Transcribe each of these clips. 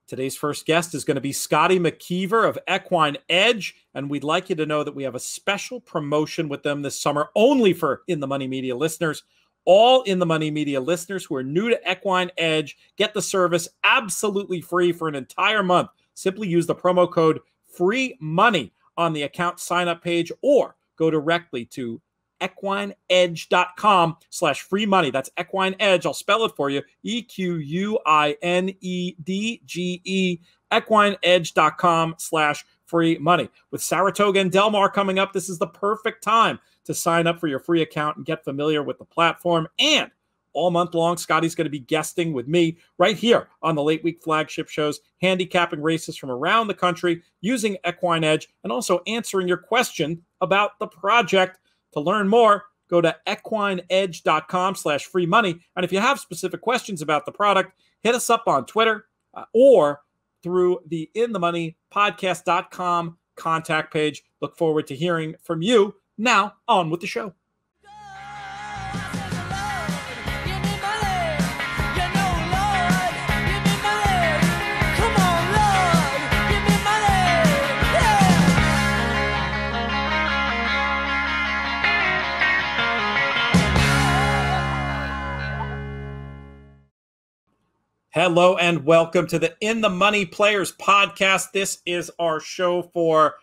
Today's first guest is going to be Scotty McKeever of Equine Edge, and we'd like you to know that we have a special promotion with them this summer only for In the Money Media listeners. All In the Money Media listeners who are new to Equine Edge get the service absolutely free for an entire month. Simply use the promo code FREEMONEY on the account sign-up page or go directly to equineedge.com/free-money. That's Equine Edge. I'll spell it for you. EQUINEDGE. equineedge.com/free-money. With Saratoga and Del Mar coming up, this is the perfect time to sign up for your free account and get familiar with the platform. And all month long, Scotty's going to be guesting with me right here on the Late Week flagship shows, handicapping races from around the country using Equine Edge and also answering your question about the project. To learn more, go to equineedge.com/free-money. And if you have specific questions about the product, hit us up on Twitter or through the InTheMoneyPodcast.com contact page. Look forward to hearing from you. Now, on with the show. Hello and welcome to the In the Money Players podcast. This is our show for,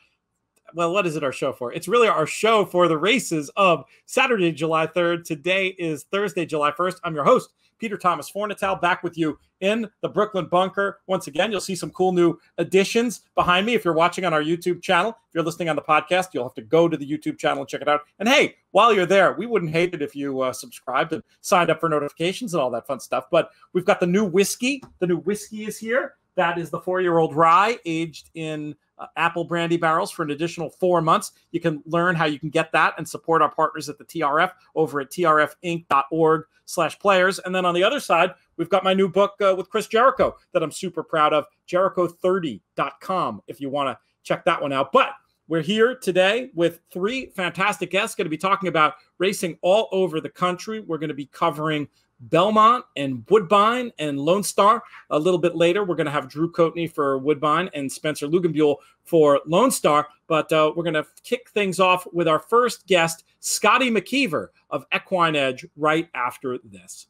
well, what is it our show for? It's really our show for the races of Saturday, July 3rd. Today is Thursday, July 1st. I'm your host, Peter Thomas Fornatale, back with you in the Brooklyn bunker. Once again, you'll see some cool new additions behind me. If you're watching on our YouTube channel, if you're listening on the podcast, you'll have to go to the YouTube channel and check it out. And hey, while you're there, we wouldn't hate it if you subscribed and signed up for notifications and all that fun stuff. But we've got the new whiskey. The new whiskey is here. That is the 4-year-old rye aged in apple brandy barrels for an additional 4 months. You can learn how you can get that and support our partners at the TRF over at trfinc.org/players. And then on the other side, we've got my new book with Chris Jericho that I'm super proud of, Jericho30.com, if you want to check that one out. But we're here today with 3 fantastic guests going to be talking about racing all over the country. We're going to be covering Belmont and Woodbine and Lone Star. A little bit later, we're going to have Drew Coatney for Woodbine and Spencer Lugenbuehl for Lone Star. But we're going to kick things off with our first guest, Scotty McKeever of Equine Edge, right after this.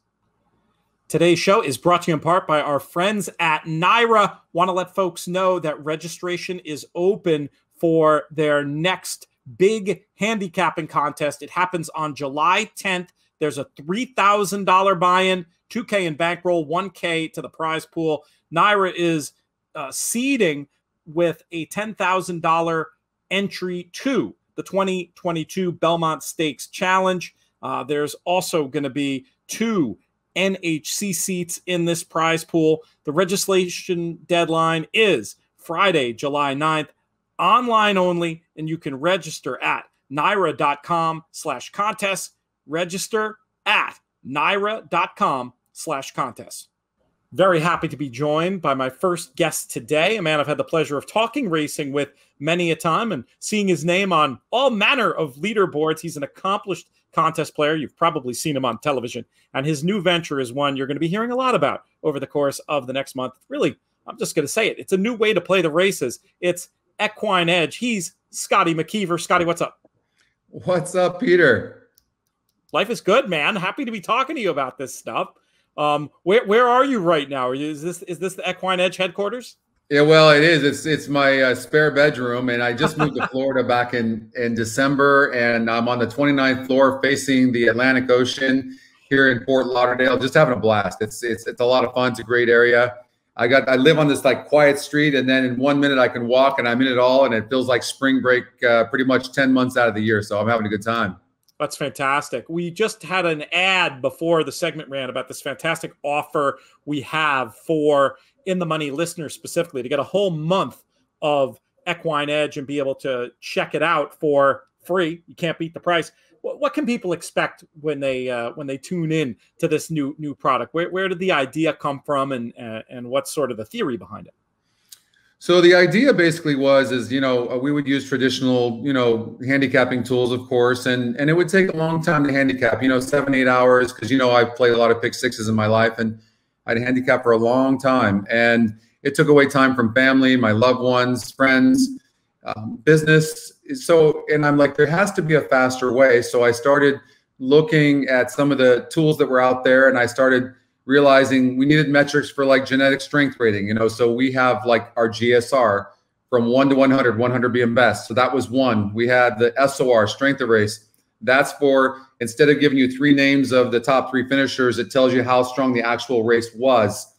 Today's show is brought to you in part by our friends at NYRA. Want to let folks know that registration is open for their next big handicapping contest. It happens on July 10th. There's a $3,000 buy-in, $2K in bankroll, $1K to the prize pool. NYRA is seeding with a $10,000 entry to the 2022 Belmont Stakes Challenge. There's also going to be 2 NHC seats in this prize pool. The registration deadline is Friday, July 9th, online only, and you can register at NYRA.com/contest. Register at NYRA.com/contest. Very happy to be joined by my first guest today, a man I've had the pleasure of talking racing with many a time and seeing his name on all manner of leaderboards. He's an accomplished contest player. You've probably seen him on television, and his new venture is one you're going to be hearing a lot about over the course of the next month. Really, I'm just going to say it. It's a new way to play the races. It's Equine Edge. He's Scotty McKeever. Scotty, what's up? What's up, Peter? Life is good, man. Happy to be talking to you about this stuff. Where are you right now? Is this the Equine Edge headquarters? Yeah, well, it is. It's my spare bedroom, and I just moved to Florida back in December, and I'm on the 29th floor facing the Atlantic Ocean here in Fort Lauderdale. Just having a blast. It's a lot of fun. It's a great area. I live on this like quiet street, and then in 1 minute I can walk, and I'm in it all, and it feels like spring break pretty much 10 months out of the year. So I'm having a good time. That's fantastic. We just had an ad before the segment ran about this fantastic offer we have for In the Money listeners specifically to get a whole month of Equine Edge and be able to check it out for free. You can't beat the price. What can people expect when they tune in to this new product? Where did the idea come from, and what's sort of the theory behind it? So the idea basically is, we would use traditional, handicapping tools, of course, and it would take a long time to handicap, 7-8 hours, because, I've played a lot of pick sixes in my life, and I'd handicap for a long time. And it took away time from family, my loved ones, friends, business. So, and I'm like, there has to be a faster way. So I started looking at some of the tools that were out there, and I started realizing we needed metrics for like genetic strength rating, so we have like our GSR from 1 to 100, 100 being best. So that was one. We had the SOR, strength of race. That's for, instead of giving you 3 names of the top 3 finishers, it tells you how strong the actual race was.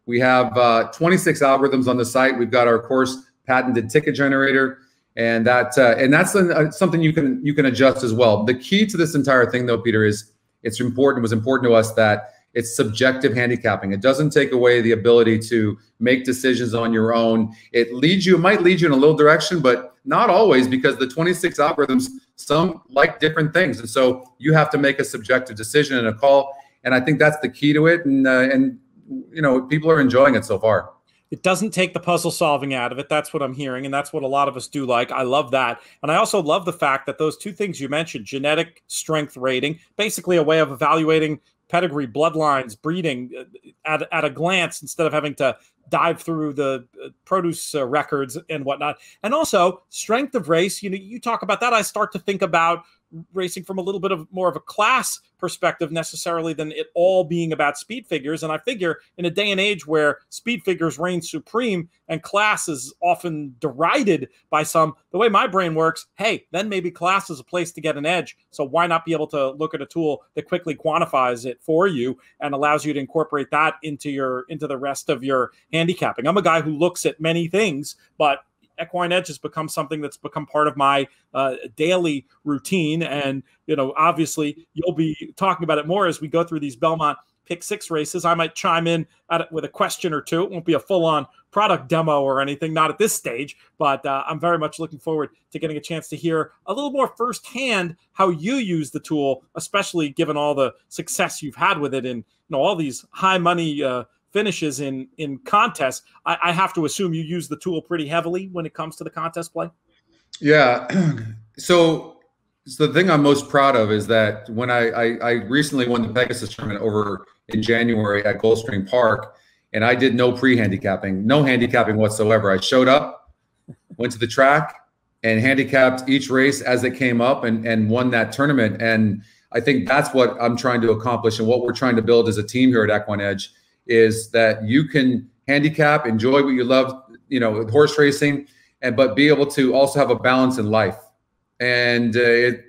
We have 26 algorithms on the site. We've got our course patented ticket generator, and that's something you can adjust as well. The key to this entire thing, though, Peter, is it was important to us that it's subjective handicapping. It doesn't take away the ability to make decisions on your own. It might lead you in a little direction, but not always, because the 26 algorithms, some like different things. And so you have to make a subjective decision and a call. And I think that's the key to it. And people are enjoying it so far. It doesn't take the puzzle solving out of it. That's what I'm hearing. And that's what a lot of us do like. I love that. And I also love the fact that those 2 things you mentioned, genetic strength rating, basically a way of evaluating pedigree, bloodlines, breeding at a glance, instead of having to dive through the produce records and whatnot. And also strength of race. You talk about that. I start to think about racing from a little bit of more of a class perspective necessarily than it all being about speed figures. And I figure in a day and age where speed figures reign supreme and class is often derided by some, the way my brain works, hey, then maybe class is a place to get an edge. So why not be able to look at a tool that quickly quantifies it for you and allows you to incorporate that into the rest of your handicapping? I'm a guy who looks at many things, but Equine Edge has become something that's become part of my daily routine. And, obviously you'll be talking about it more as we go through these Belmont Pick 6 races. I might chime in at it with a question or two. It won't be a full-on product demo or anything, not at this stage, but I'm very much looking forward to getting a chance to hear a little more firsthand how you use the tool, especially given all the success you've had with it and all these high money finishes in contests. I have to assume you use the tool pretty heavily when it comes to the contest play. Yeah. So the thing I'm most proud of is that when I recently won the Pegasus tournament over in January at Gulfstream Park, and I did no pre-handicapping, no handicapping whatsoever. I showed up, went to the track, and handicapped each race as it came up and won that tournament. And I think that's what I'm trying to accomplish, and what we're trying to build as a team here at Equine Edge is that you can handicap, enjoy what you love, with horse racing, but be able to also have a balance in life. And it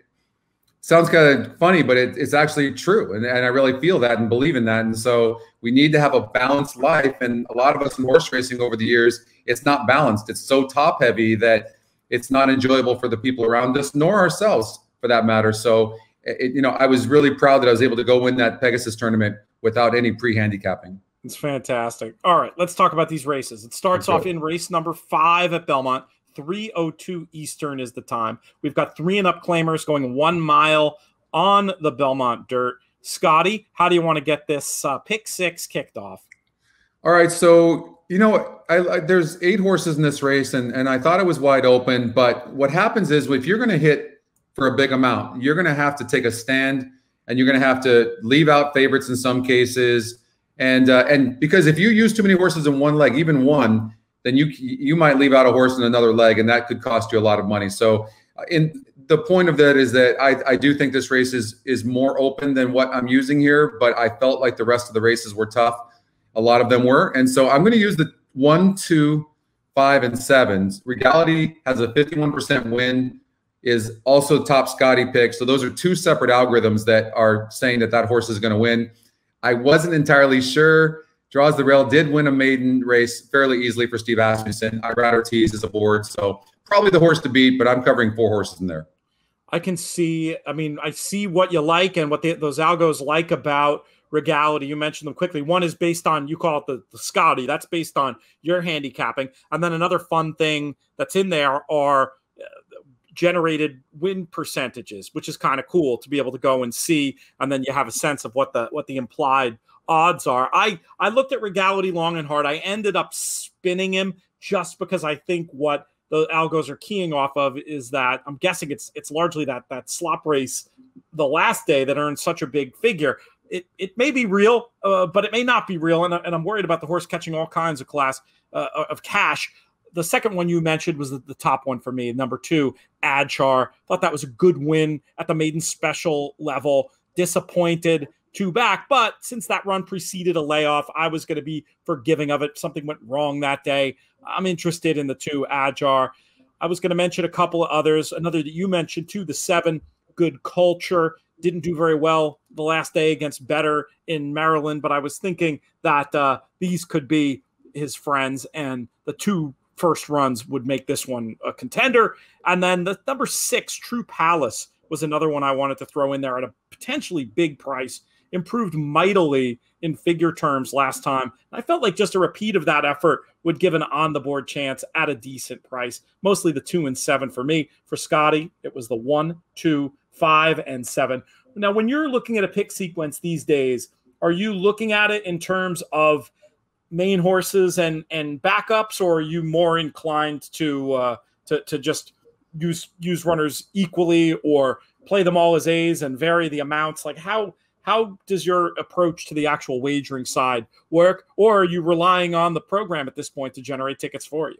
sounds kind of funny, but it's actually true. And I really feel that and believe in that. And so we need to have a balanced life. And a lot of us in horse racing over the years, it's not balanced. It's so top heavy that it's not enjoyable for the people around us, nor ourselves for that matter. So, I was really proud that I was able to go win that Pegasus tournament without any pre-handicapping. It's fantastic. All right, let's talk about these races. It starts off in race number 5 at Belmont. 3:02 Eastern is the time. We've got 3 and up claimers going 1 mile on the Belmont dirt. Scotty, how do you want to get this Pick 6 kicked off? All right, so there's 8 horses in this race, and I thought it was wide open. But what happens is if you're going to hit for a big amount, you're going to have to take a stand, and you're going to have to leave out favorites in some cases. And because if you use too many horses in one leg, even one, then you might leave out a horse in another leg, and that could cost you a lot of money. So the point of that is that I do think this race is more open than what I'm using here, but I felt like the rest of the races were tough. A lot of them were. And so I'm going to use the 1, 2, 5, and 7s. Regality has a 51% win, is also top Scotty pick. So those are 2 separate algorithms that are saying that horse is going to win. I wasn't entirely sure. Draws the Rail did win a maiden race fairly easily for Steve Asmussen. Irad Ortiz is aboard, so probably the horse to beat, but I'm covering 4 horses in there. I see what you like and what those algos like about Regality. You mentioned them quickly. One is based on, you call it the Scotty. That's based on your handicapping. And then another fun thing that's in there are generated win percentages, which is kind of cool to be able to go and see, and then you have a sense of what the implied odds are. I looked at Regality long and hard. I ended up spinning him just because I think what the algos are keying off of is that I'm guessing it's largely that slop race the last day that earned such a big figure. It may be real, but it may not be real, and I'm worried about the horse catching all kinds of of cash. The second one you mentioned was the top one for me. Number 2, Adchar. Thought that was a good win at the maiden special level. Disappointed 2 back, but since that run preceded a layoff, I was going to be forgiving of it. Something went wrong that day. I'm interested in the 2, Adchar. I was going to mention a couple of others. Another that you mentioned too, the 7, Good Culture. Didn't do very well the last day against Better in Maryland, but I was thinking that these could be his friends, and the 2 first runs would make this one a contender. And then the number 6, True Palace, was another one I wanted to throw in there at a potentially big price. Improved mightily in figure terms last time. I felt like just a repeat of that effort would give an on-the-board chance at a decent price. Mostly the 2 and 7 for me. For Scotty, it was the 1, 2, 5, and 7. Now, when you're looking at a pick sequence these days, are you looking at it in terms of main horses and backups, or are you more inclined to just use runners equally, or play them all as A's and vary the amounts? Like how does your approach to the actual wagering side work, or are you relying on the program at this point to generate tickets for you?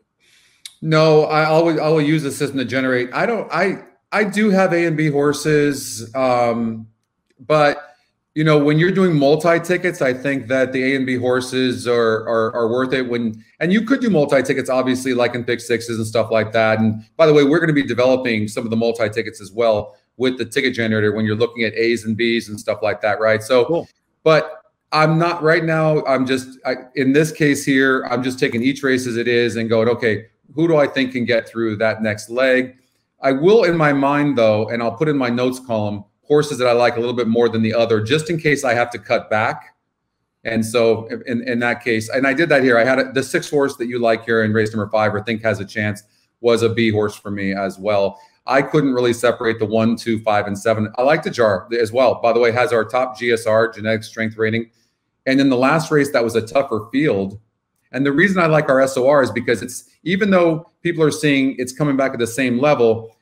No, I will use the system to generate. I do have A and B horses, but you know, when you're doing multi-tickets, I think that the A and B horses are worth it. And you could do multi-tickets, obviously, like in pick sixes and stuff like that. And by the way, we're going to be developing some of the multi-tickets as well with the ticket generator when you're looking at A's and B's and stuff like that, right? So, cool. But I'm not right now. In this case here, I'm just taking each race as it is and going, okay, who do I think can get through that next leg? I will, in my mind though, and I'll put in my notes column, horses that I like a little bit more than the other, just in case I have to cut back. And so in that case, and I did that here. I had the 6 horse that you like here in race number 5, or think has a chance, was a B horse for me as well. I couldn't really separate the 1, 2, 5, and 7. I like the Jar as well. By the way, has our top GSR, genetic strength rating. And in the last race, that was a tougher field. And the reason I like our SOR is because it's, even though people are seeing it's coming back at the same level,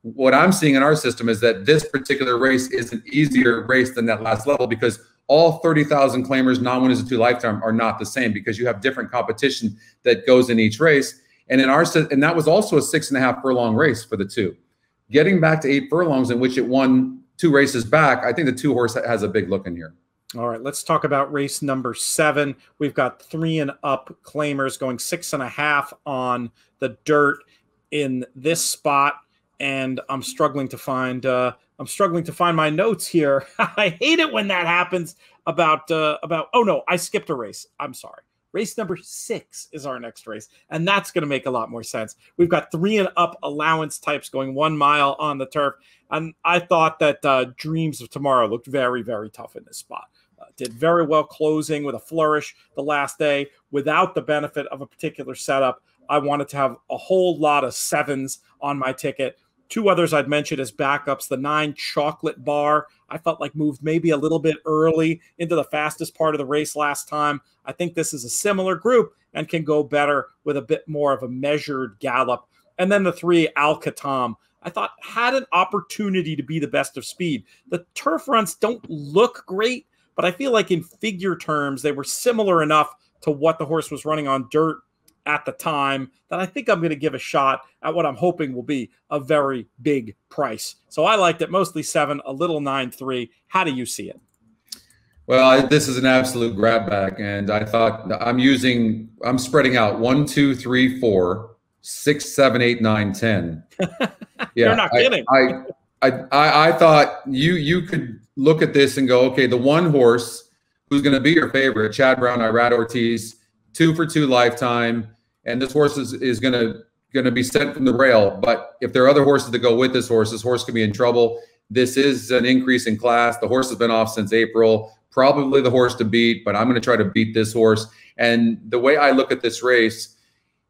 what I'm seeing in our system is that this particular race is an easier race than that last level, because all 30,000 claimers, non-winners of 2 lifetime, are not the same, because you have different competition that goes in each race. And in our, and that was also a 6.5 furlong race for the 2. Getting back to 8 furlongs in which it won 2 races back, I think the 2 horse has a big look in here. All right, let's talk about race number 7. We've got 3 and up claimers going 6.5 on the dirt in this spot. And I'm struggling to find my notes here. I hate it when that happens about oh no, I skipped a race. I'm sorry. Race number 6 is our next race, and that's going to make a lot more sense. We've got 3 and up allowance types going 1 mile on the turf, and I thought that Dreams of Tomorrow looked very, very tough in this spot. Did very well closing with a flourish the last day without the benefit of a particular setup. I wanted to have a whole lot of 7s on my ticket. 2 others I'd mentioned as backups. The 9 Chocolate Bar, I felt like moved maybe a little bit early into the fastest part of the race last time. I think this is a similar group and can go better with a bit more of a measured gallop. And then the 3 Al-Khatam, I thought had an opportunity to be the best of speed. The turf runs don't look great, but I feel like in figure terms, they were similar enough to what the horse was running on dirt at the time that I think I'm going to give a shot at what I'm hoping will be a very big price. So I liked it, mostly 7, a little 9-3. How do you see it? Well, this is an absolute grab bag, and I thought I'm spreading out 1, 2, 3, 4, 6, 7, 8, 9, 10. Yeah, you're not kidding. I thought you could look at this and go, okay, the 1 horse who's going to be your favorite, Chad Brown, Irad Ortiz, 2 for 2 lifetime. And this horse is going to be sent from the rail. But if there are other horses that go with this horse could be in trouble. This is an increase in class. The horse has been off since April. Probably the horse to beat, but I'm going to try to beat this horse. And the way I look at this race,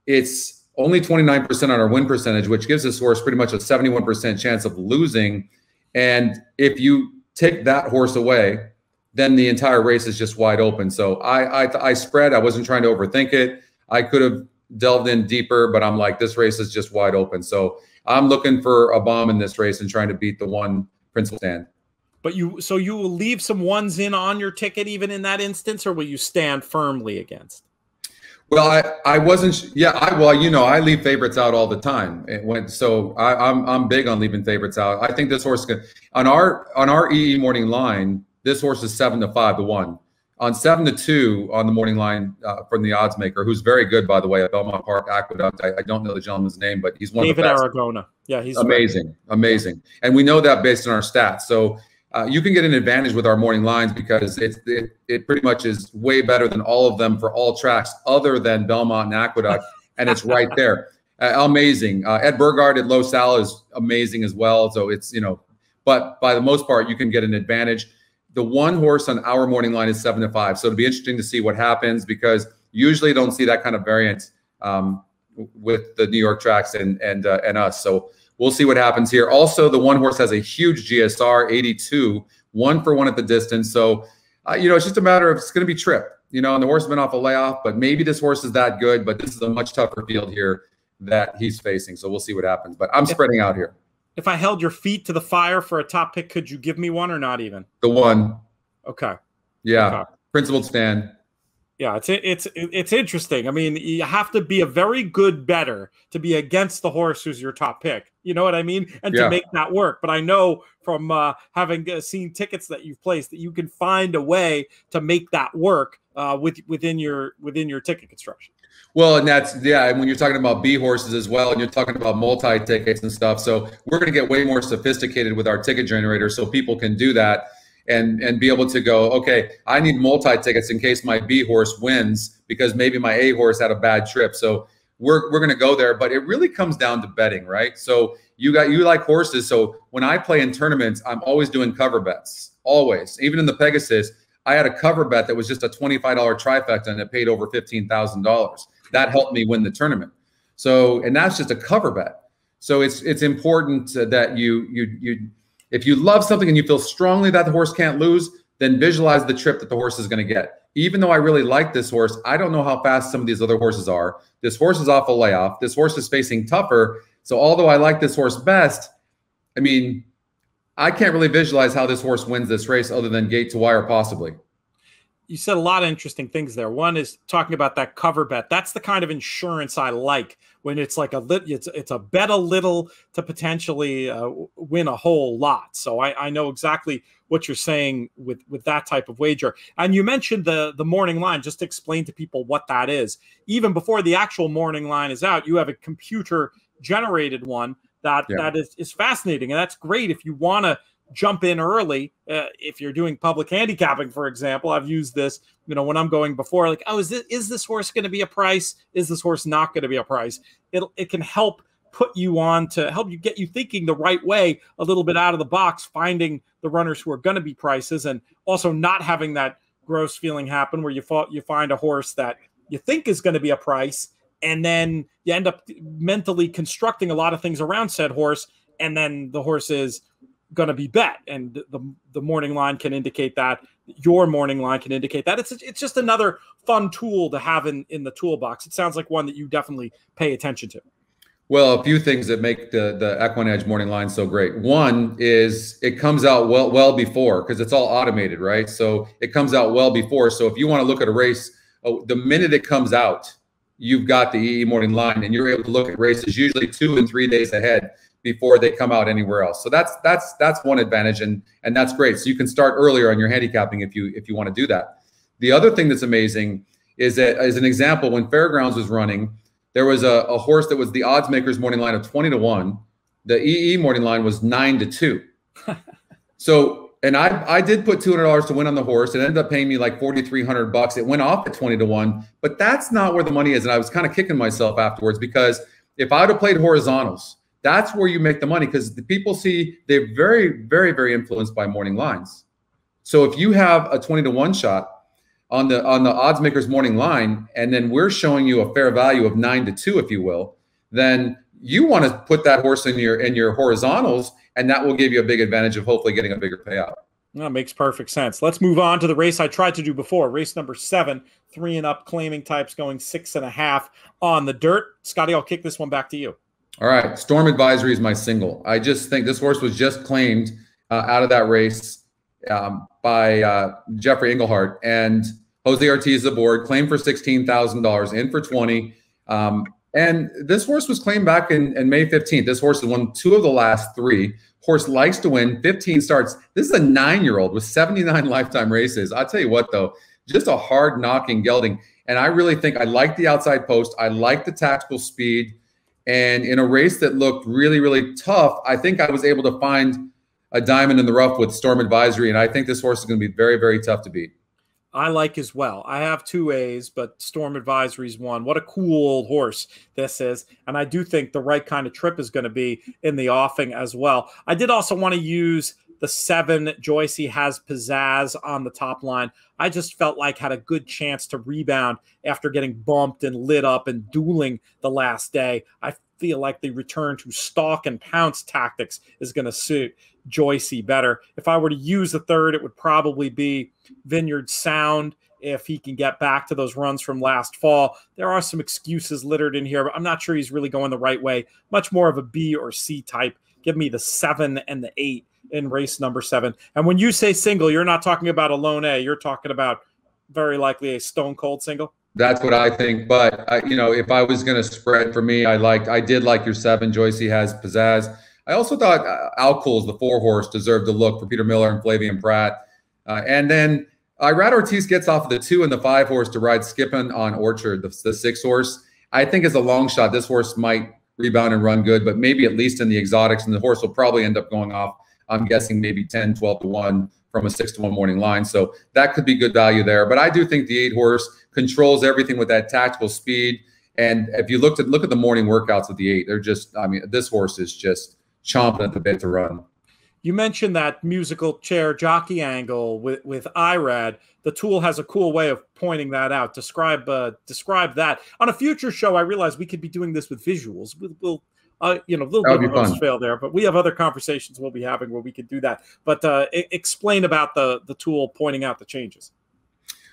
it's only 29% on our win percentage, which gives this horse pretty much a 71% chance of losing. And if you take that horse away, then the entire race is just wide open. So I spread. I wasn't trying to overthink it. I could have delved in deeper, but I'm like, this race is just wide open. So I'm looking for a bomb in this race and trying to beat the 1 Principal Stand. But you will leave some 1s in on your ticket even in that instance, or will you stand firmly against? Well, I wasn't. Yeah, I leave favorites out all the time. I'm big on leaving favorites out. I think this horse on our EE morning line. This horse is 7-5 to 1. On 7-2 on the morning line from the odds maker, who's very good, by the way, at Belmont Park Aqueduct. I don't know the gentleman's name, but he's one of the best. David Aragona. Yeah, he's amazing. And we know that based on our stats. So you can get an advantage with our morning lines because it pretty much is way better than all of them for all tracks other than Belmont and Aqueduct, and it's right there. Amazing. Ed Burgard at Los Al is amazing as well. So it's, but by the most part, you can get an advantage. The one horse on our morning line is 7-5. So it'll be interesting to see what happens because usually don't see that kind of variance with the New York tracks and us. So we'll see what happens here. Also, the one horse has a huge GSR, 82, 1-for-1 at the distance. So, it's just a matter of it's going to be Trip, and the horse has been off a layoff, but maybe this horse is that good, but this is a much tougher field here that he's facing. So we'll see what happens, but I'm spreading out here. If I held your feet to the fire for a top pick, could you give me one or not even? The one. Okay. Yeah. Okay. Principled stand. Yeah, it's interesting. I mean, you have to be a very good bettor to be against the horse who's your top pick. You know what I mean? And to make that work. But I know from having seen tickets that you've placed that you can find a way to make that work within your ticket construction. Well, and and when you're talking about B horses as well, and you're talking about multi-tickets and stuff. So we're going to get way more sophisticated with our ticket generator so people can do that and be able to go, okay, I need multi-tickets in case my B horse wins because maybe my A horse had a bad trip. So we're going to go there, but it really comes down to betting, right? So you like horses. So when I play in tournaments, I'm always doing cover bets, always. Even in the Pegasus, I had a cover bet that was just a $25 trifecta and it paid over $15,000. That helped me win the tournament. So, and that's just a cover bet. So it's important that you if you love something and you feel strongly that the horse can't lose, then visualize the trip that the horse is going to get. Even though I really like this horse, I don't know how fast some of these other horses are. This horse is off a layoff. This horse is facing tougher. So although I like this horse best, I mean, I can't really visualize how this horse wins this race other than gate to wire possibly. You said a lot of interesting things there. One is talking about that cover bet. That's the kind of insurance I like when it's like it's a bet a little to potentially win a whole lot. So I know exactly what you're saying with that type of wager. And you mentioned the morning line. Just to explain to people what that is. Even before the actual morning line is out, you have a computer generated one that is fascinating. And that's great if you want to jump in early. If you're doing public handicapping, for example, I've used this, when I'm going before, like, oh, is this horse going to be a price? Is this horse not going to be a price? It can help put you on to help you get you thinking the right way, a little bit out of the box, finding the runners who are going to be prices, and also not having that gross feeling happen where you find a horse that you think is going to be a price, and then you end up mentally constructing a lot of things around said horse, and then the horse is going to be bet, and the morning line can indicate that. Your morning line can indicate that. It's just another fun tool to have in the toolbox. It sounds like one that you definitely pay attention to. Well, a few things that make the Equine Edge morning line so great. One is it comes out well before, because it's all automated, right? So it comes out well before. So if you want to look at a race, the minute it comes out, you've got the EE morning line, and you're able to look at races usually 2 and 3 days ahead before they come out anywhere else. So that's one advantage, and that's great. So you can start earlier on your handicapping if you want to do that. The other thing that's amazing is that, as an example, when Fairgrounds was running, there was a horse that was the odds makers morning line of 20 to 1. The EE morning line was 9 to 2. So, and I did put $200 to win on the horse. It ended up paying me like $4,300. It went off at 20 to 1, but that's not where the money is. And I was kind of kicking myself afterwards, because if I would have played horizontals, that's where you make the money, because the people see they're very, very, very influenced by morning lines. So if you have a 20 to 1 shot on the odds makers morning line, and then we're showing you a fair value of 9 to 2, if you will, then you want to put that horse in your horizontals, and that will give you a big advantage of hopefully getting a bigger payout. That makes perfect sense. Let's move on to the race I tried to do before. Race number 7, 3 and up claiming types going 6.5 on the dirt. Scotty, I'll kick this one back to you. All right. Storm Advisory is my single. I just think this horse was just claimed out of that race by Jeffrey Englehart. And Jose Ortiz aboard, claimed for $16,000, in for 20. And this horse was claimed back in May 15th. This horse has won 2 of the last 3. Horse likes to win, 15 starts. This is a 9-year-old with 79 lifetime races. I'll tell you what, though, just a hard knocking gelding. And I really think I like the outside post. I like the tactical speed. And in a race that looked really, really tough, I think I was able to find a diamond in the rough with Storm Advisory. And I think this horse is going to be very, very tough to beat. I like as well. I have 2 A's, but Storm Advisory's 1. What a cool old horse this is. And I do think the right kind of trip is going to be in the offing as well. I did also want to use the 7 Joyce Has Pizzazz on the top line. I just felt like had a good chance to rebound after getting bumped and lit up and dueling the last day. I feel like the return to stalk and pounce tactics is going to suit Joyce better. If I were to use the 3rd, it would probably be Vineyard Sound if he can get back to those runs from last fall. There are some excuses littered in here, but I'm not sure he's really going the right way. Much more of a B or C type. Give me the 7 and the 8 in race number 7. And when you say single, you're not talking about a lone A. You're talking about very likely a stone cold single. That's what I think. But if I was going to spread, for me, I did like your 7. Joyce Has Pizzazz. I also thought Alcool's, the 4 horse, deserved a look for Peter Miller and Flavian Pratt. And then Irad Ortiz gets off of the 2 and the 5 horse to ride Skippin' on Orchard, the 6 horse. I think as a long shot, this horse might rebound and run good, but maybe at least in the exotics, and the horse will probably end up going off, I'm guessing maybe 10, 12 to 1 from a 6 to 1 morning line. So that could be good value there. But I do think the 8 horse controls everything with that tactical speed. And if you look at the morning workouts of the 8, they're just, this horse is just chomping at the bit to run. You mentioned that musical chair jockey angle with Irad. The tool has a cool way of pointing that out. Describe that. On a future show, I realize we could be doing this with visuals. We'll little bit of host fail there, but we have other conversations we'll be having where we could do that. But explain about the tool pointing out the changes.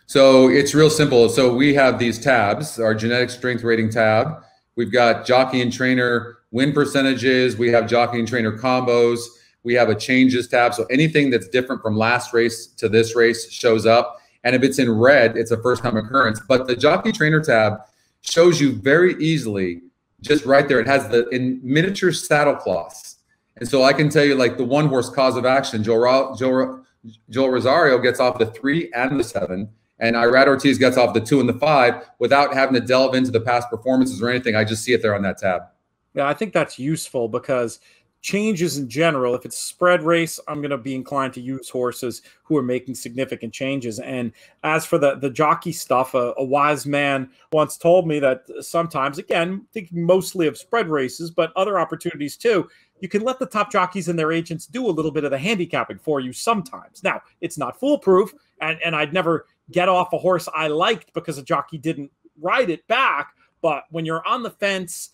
So it's real simple. So we have these tabs, our genetic strength rating tab. We've got jockey and trainer win percentages. We have jockey and trainer combos. We have a changes tab. So anything that's different from last race to this race shows up. And if it's in red, it's a first time occurrence. But the jockey trainer tab shows you very easily, just right there. It has in miniature saddle cloths. And so I can tell you, like the 1 horse Cause of Action, Joel Rosario gets off the 3 and the 7. And Irad Ortiz gets off the 2 and the 5 without having to delve into the past performances or anything. I just see it there on that tab. Yeah, I think that's useful because changes in general, if it's a spread race, I'm going to be inclined to use horses who are making significant changes. And as for the jockey stuff, a wise man once told me that sometimes, again, thinking mostly of spread races, but other opportunities too, you can let the top jockeys and their agents do a little bit of the handicapping for you sometimes. Now, it's not foolproof, and I'd never get off a horse I liked because a jockey didn't ride it back. But when you're on the fence,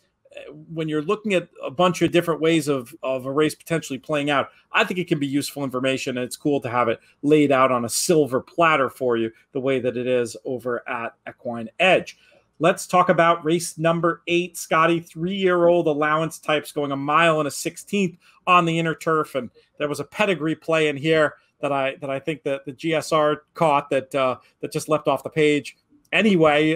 when you're looking at a bunch of different ways of a race potentially playing out, I think it can be useful information, and it's cool to have it laid out on a silver platter for you the way that it is over at Equine Edge. Let's talk about race number 8, Scotty, 3-year-old allowance types going 1 mile and a 16th on the inner turf. And there was a pedigree play in here that I think that the GSR caught that just left off the page. Anyway,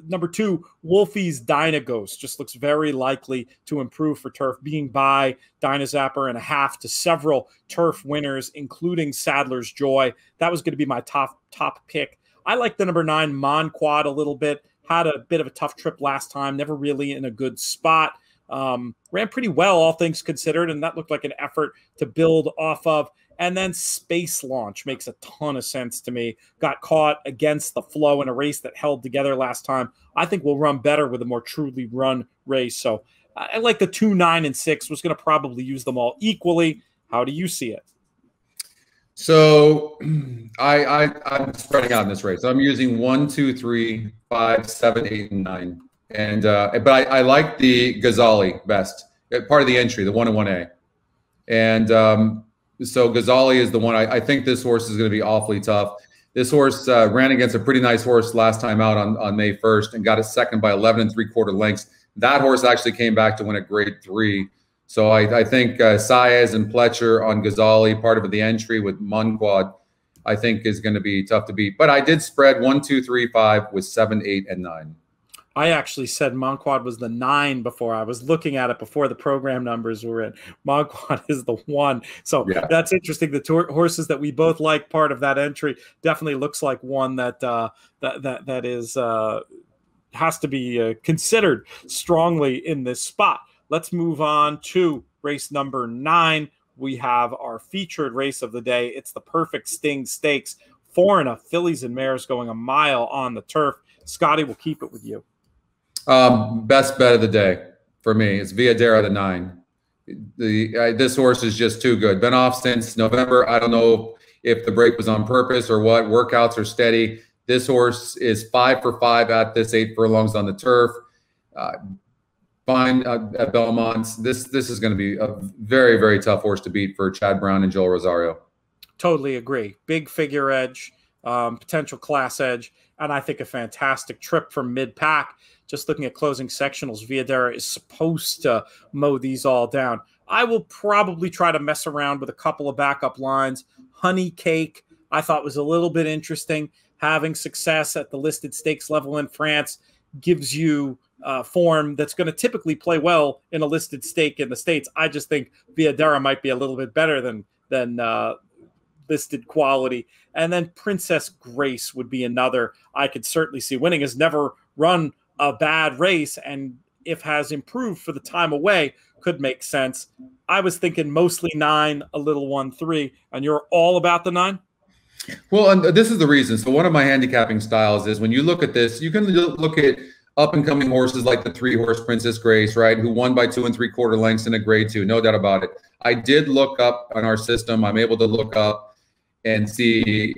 number 2, Wolfie's Dynaghost just looks very likely to improve for turf, being by Dynazapper and a half to several turf winners, including Sadler's Joy. That was going to be my top pick. I like the number 9, Monquad, a little bit. Had a bit of a tough trip last time, never really in a good spot. Ran pretty well, all things considered, and that looked like an effort to build off of. And then Space Launch makes a ton of sense to me. Got caught against the flow in a race that held together last time. I think we'll run better with a more truly run race. So I like the 2, 9, and 6. Was going to probably use them all equally. How do you see it? So I'm spreading out in this race. I'm using 1, 2, 3, 5, 7, 8, and 9. And but I like the Ghazali best, part of the entry, the 1 and 1A. And so Ghazali is the one. I think this horse is going to be awfully tough. This horse ran against a pretty nice horse last time out on May 1st and got a second by 11 3/4 lengths. That horse actually came back to win at grade 3. So I think Saez and Pletcher on Ghazali, part of the entry with Monquad. I think is going to be tough to beat. But I did spread 1, 2, 3, 5 with 7, 8, and 9. I actually said Monquad was the 9 before. I was looking at it before the program numbers were in. Monquad is the 1. So yeah, that's interesting. The horses that we both like, part of that entry, definitely looks like one that that is has to be considered strongly in this spot. Let's move on to race number 9. We have our featured race of the day. It's the Perfect Sting Stakes. 4 fillies and mares going a mile on the turf. Scotty, we'll keep it with you. Best bet of the day for me is Viadera, the 9. This horse is just too good. Been off since November. I don't know if the break was on purpose or what. Workouts are steady. This horse is 5 for 5 at this 8 furlongs on the turf. Fine at Belmont. This is going to be a very, very tough horse to beat for Chad Brown and Joel Rosario. Totally agree. Big figure edge, potential class edge, and I think a fantastic trip from mid-pack. Just looking at closing sectionals, Viadera is supposed to mow these all down. I will probably try to mess around with a couple of backup lines. Honey Cake, I thought was a little bit interesting. Having success at the listed stakes level in France gives you form that's going to typically play well in a listed stake in the States. I just think Viadera might be a little bit better than listed quality. And then Princess Grace would be another I could certainly see winning. Has never run a bad race, and if has improved for the time away, could make sense. I was thinking mostly 9, a little 1-3, and you're all about the 9? Well, and this is the reason. So one of my handicapping styles is when you look at this, you can look at up-and-coming horses like the 3-horse Princess Grace, right, who won by 2 3/4 lengths in a grade 2, no doubt about it. I did look up on our system. I'm able to look up and see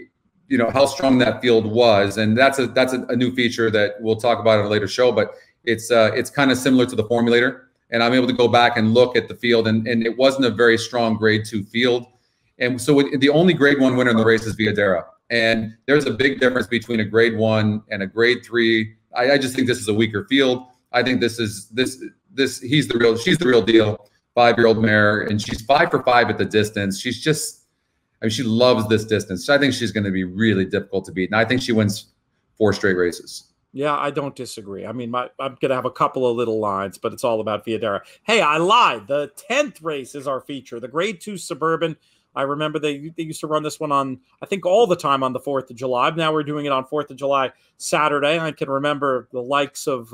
how strong that field was, and that's a new feature that we'll talk about in a later show. But it's kind of similar to the formulator, and I'm able to go back and look at the field, and it wasn't a very strong grade 2 field, and so the only grade 1 winner in the race is Viadera, and there's a big difference between a grade 1 and a grade 3. I just think this is a weaker field. I think she's the real deal. 5-year-old mare, and she's 5 for 5 at the distance. She's just. She loves this distance. So I think she's going to be really difficult to beat. And I think she wins 4 straight races. Yeah, I don't disagree. I mean, I'm going to have a couple of little lines, but it's all about Viadera. Hey, I lied. The 10th race is our feature, the Grade 2 Suburban. I remember they used to run this one on, I think, all the time on the 4th of July. Now we're doing it on 4th of July Saturday. I can remember the likes of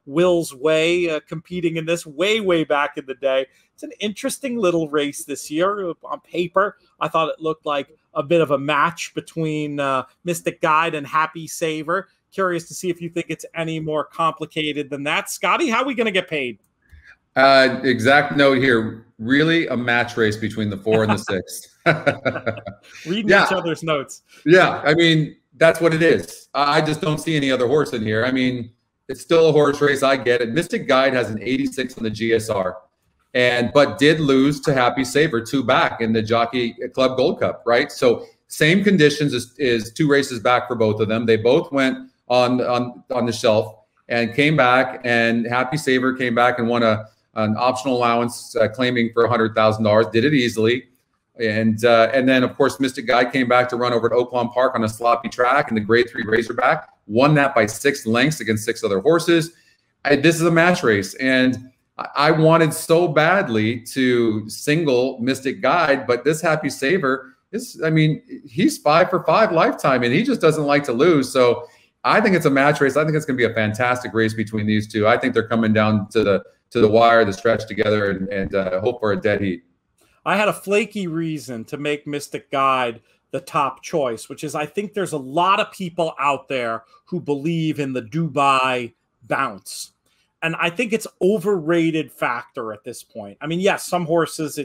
Will's Way competing in this way back in the day. It's an interesting little race this year. On paper, I thought it looked like a bit of a match between Mystic Guide and Happy Saver. Curious to see if you think it's any more complicated than that. Scotty, how are we going to get paid? Exact note here. Really a match race between the 4 and the 6. Reading each other's notes. Yeah, I mean, that's what it is. I just don't see any other horse in here. I mean, it's still a horse race. I get it. Mystic Guide has an 86 on the GSR, but did lose to Happy Saver 2 back in the Jockey Club Gold Cup, right? So same conditions is 2 races back for both of them. They both went on the shelf and came back, and Happy Saver came back and won an optional allowance claiming for $100,000. Did it easily. And then, of course, Mystic Guide came back to run over at Oaklawn Park on a sloppy track in the Grade 3 Razorback, won that by 6 lengths against 6 other horses. This is a match race, and I wanted so badly to single Mystic Guide, but this Happy Saver he's 5 for 5 lifetime, and he just doesn't like to lose. So I think it's a match race. I think it's going to be a fantastic race between these two. I think they're coming down to the wire, the stretch together, and hope for a dead heat. I had a flaky reason to make Mystic Guide the top choice, which is I think there's a lot of people out there who believe in the Dubai bounce. And I think it's overrated factor at this point. I mean, yes, some horses,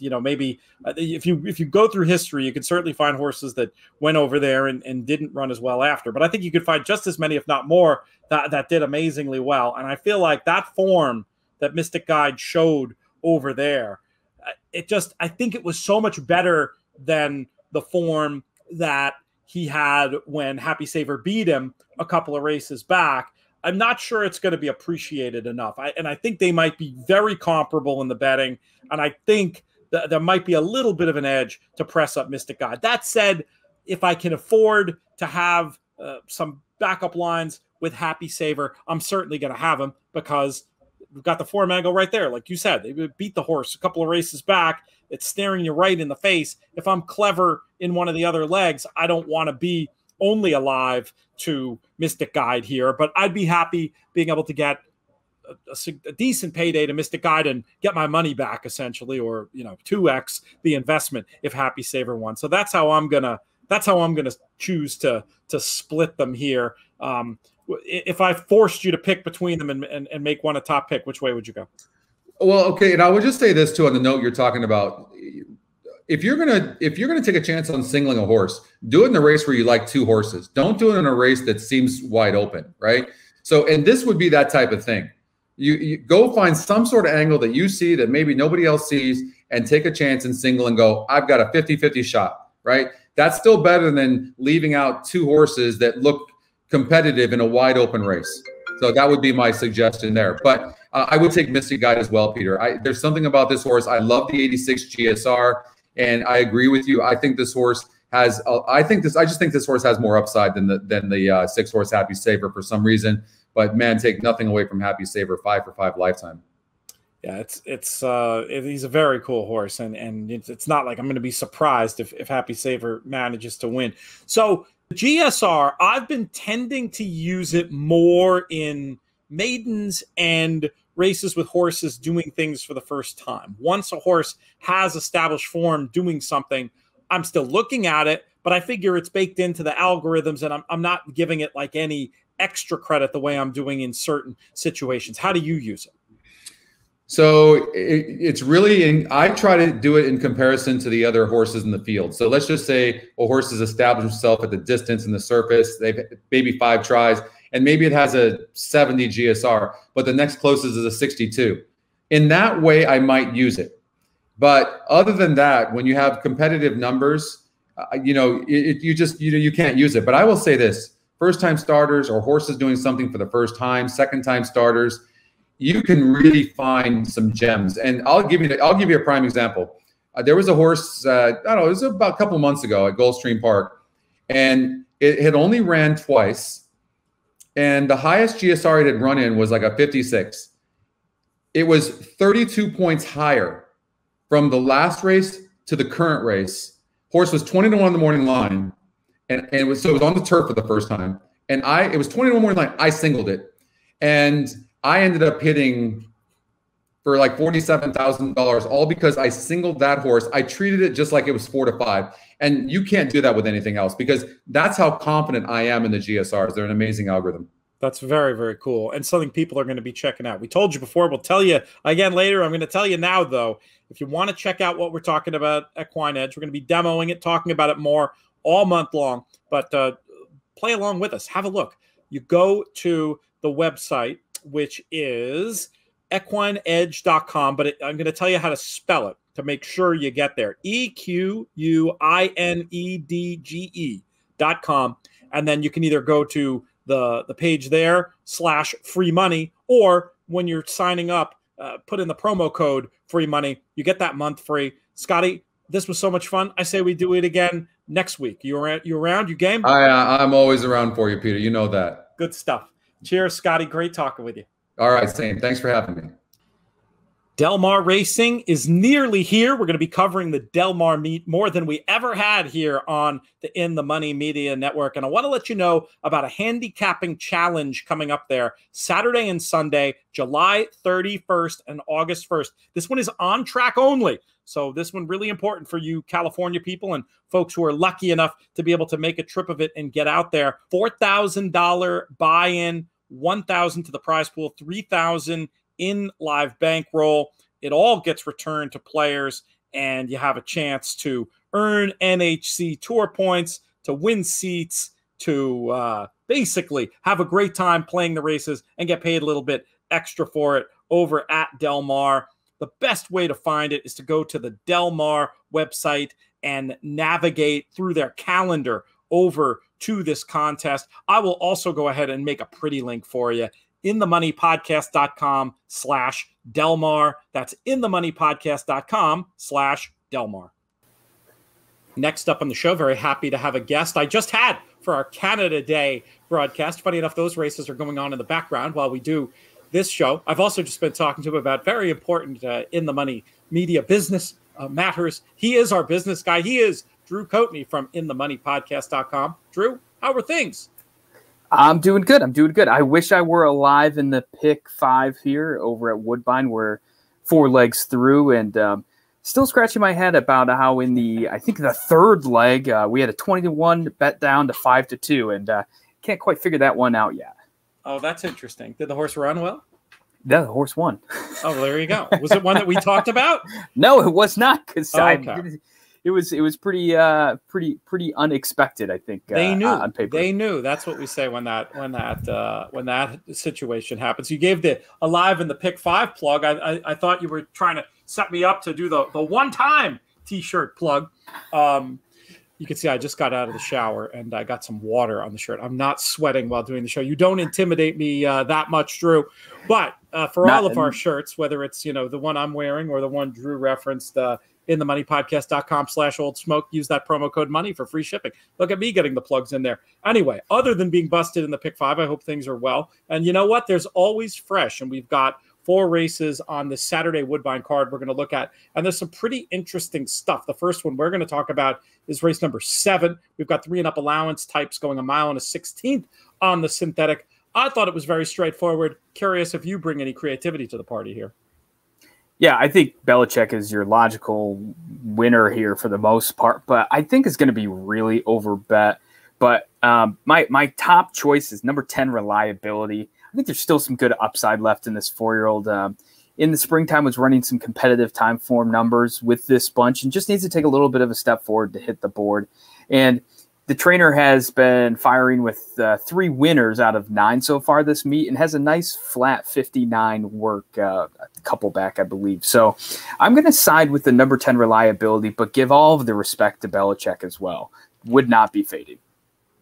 maybe if you go through history, you can certainly find horses that went over there and didn't run as well after. But I think you could find just as many, if not more, that did amazingly well. And I feel like that form that Mystic Guide showed over there, I think it was so much better than the form that he had when Happy Saver beat him a couple of races back. I'm not sure it's going to be appreciated enough. I think they might be very comparable in the betting, and I think there might be a little bit of an edge to press up Mystic Guide. That said, if I can afford to have some backup lines with Happy Saver, I'm certainly going to have them because we've got the form angle right there. Like you said, they beat the horse a couple of races back. It's staring you right in the face. If I'm clever in one of the other legs, I don't want to be only alive to Mystic Guide here, but I'd be happy being able to get a decent payday to Mystic Guide and get my money back essentially, or 2x the investment if Happy Saver won. So that's how I'm gonna choose to split them here. If I forced you to pick between them and make one a top pick, which way would you go? Well, okay, and I would just say this too on the note you're talking about. If you're gonna take a chance on singling a horse, do it in a race where you like two horses. Don't do it in a race that seems wide open, right? So, and this would be that type of thing. You go find some sort of angle that you see that maybe nobody else sees and take a chance and single and go, I've got a 50-50 shot, right? That's still better than leaving out two horses that look competitive in a wide open race. So that would be my suggestion there. But I would take Mystic Guide as well, Peter. There's something about this horse. I love the 86 GSR, and I agree with you. I think this horse has. I just think this horse has more upside than the 6-horse Happy Saver for some reason. But man, take nothing away from Happy Saver, 5 for 5 lifetime. Yeah, he's a very cool horse, and it's not like I'm going to be surprised if Happy Saver manages to win. So the GSR, I've been tending to use it more in maidens and races with horses doing things for the first time. Once a horse has established form doing something, I'm still looking at it, but I figure it's baked into the algorithms, and I'm not giving it like any extra credit the way I'm doing in certain situations. How do you use it? So it's really, I try to do it in comparison to the other horses in the field. So let's just say a horse has established himself at the distance and the surface. They've maybe 5 tries, and maybe it has a 70 GSR, but the next closest is a 62. In that way, I might use it. But other than that, when you have competitive numbers, you can't use it. But I will say this: first-time starters or horses doing something for the first time, second-time starters, you can really find some gems. And I'll give you a prime example. There was a horse, it was about a couple months ago at Gulfstream Park, and it had only ran twice, and the highest GSR it had run in was like a 56. It was 32 points higher from the last race to the current race. Horse was 20-1 in the morning line, and it was on the turf for the first time. And it was 20-1 morning line. I singled it, and I ended up hitting for like $47,000, all because I singled that horse. I treated it just like it was 4 to 5. And you can't do that with anything else, because that's how confident I am in the GSRs. They're an amazing algorithm. That's very, very cool, and something people are going to be checking out. We told you before. We'll tell you again later. I'm going to tell you now, though. If you want to check out what we're talking about at Equine Edge, we're going to be demoing it, talking about it more all month long. But play along with us. Have a look. You go to the website, which is equineedge.com, but I'm going to tell you how to spell it to make sure you get there. EQUINEDGE.com. And then you can either go to the page there /free money, or when you're signing up, put in the promo code free money. You get that month free. Scotty, this was so much fun. I say we do it again next week. You around? You game? I'm always around for you, Peter. You know that. Good stuff. Cheers, Scotty. Great talking with you. All right, same. Thanks for having me. Del Mar Racing is nearly here. We're going to be covering the Del Mar meet more than we ever had here on the In the Money Media Network. And I want to let you know about a handicapping challenge coming up there Saturday and Sunday, July 31st and August 1st. This one is on track only. So this one really important for you California people and folks who are lucky enough to be able to make a trip of it and get out there. $4,000 buy-in, $1,000 to the prize pool, $3,000 in live bankroll. It all gets returned to players, and you have a chance to earn NHC Tour points, to win seats, to basically have a great time playing the races and get paid a little bit extra for it over at Del Mar. The best way to find it is to go to the Del Mar website and navigate through their calendar over to this contest. I will also go ahead and make a pretty link for you. InTheMoneyPodcast.com/Delmar. That's InTheMoneyPodcast.com/Delmar. Next up on the show, very happy to have a guest I just had for our Canada Day broadcast. Funny enough, those races are going on in the background while we do this show. I've also just been talking to him about very important in the money media business matters. He is our business guy. He is Drew Coatney from InTheMoneyPodcast.com. Drew, how are things? I'm doing good. I wish I were alive in the pick 5 here over at Woodbine. We're 4 legs through, and still scratching my head about how in the third leg we had a 20-1 bet down to 5-2, and can't quite figure that one out yet. Oh, that's interesting. Did the horse run well? Yeah, the horse won. Oh, well, there you go. Was it one that we talked about? No, it was not, because it was pretty unexpected. I think they knew on paper. They knew. That's what we say when that situation happens. You gave the Alive in the Pick 5 plug. I thought you were trying to set me up to do the one-time T-shirt plug. You can see I just got out of the shower and I got some water on the shirt. I'm not sweating while doing the show. You don't intimidate me that much, Drew. But for all of our shirts, whether it's the one I'm wearing or the one Drew referenced, InTheMoneyPodcast.com/Old Smoke, use that promo code money for free shipping. Look at me getting the plugs in there. Anyway, other than being busted in the pick 5, I hope things are well. And you know what? There's always fresh, and we've got 4 races on the Saturday Woodbine card we're going to look at. And there's some pretty interesting stuff. The first one we're going to talk about is race number 7. We've got 3 and up allowance types going 1 mile and a 16th on the synthetic. I thought it was very straightforward. Curious if you bring any creativity to the party here. Yeah, I think Belichick is your logical winner here for the most part, but I think it's going to be really overbet. But my top choice is number 10, Reliability. I think there's still some good upside left in this 4-year-old. In the springtime, was running some competitive time form numbers with this bunch and just needs to take a little bit of a step forward to hit the board. And the trainer has been firing with 3 winners out of 9 so far this meet and has a nice flat 59 work a couple back, I believe. So I'm going to side with the number 10 Reliability, but give all of the respect to Belichick as well. Would not be fading.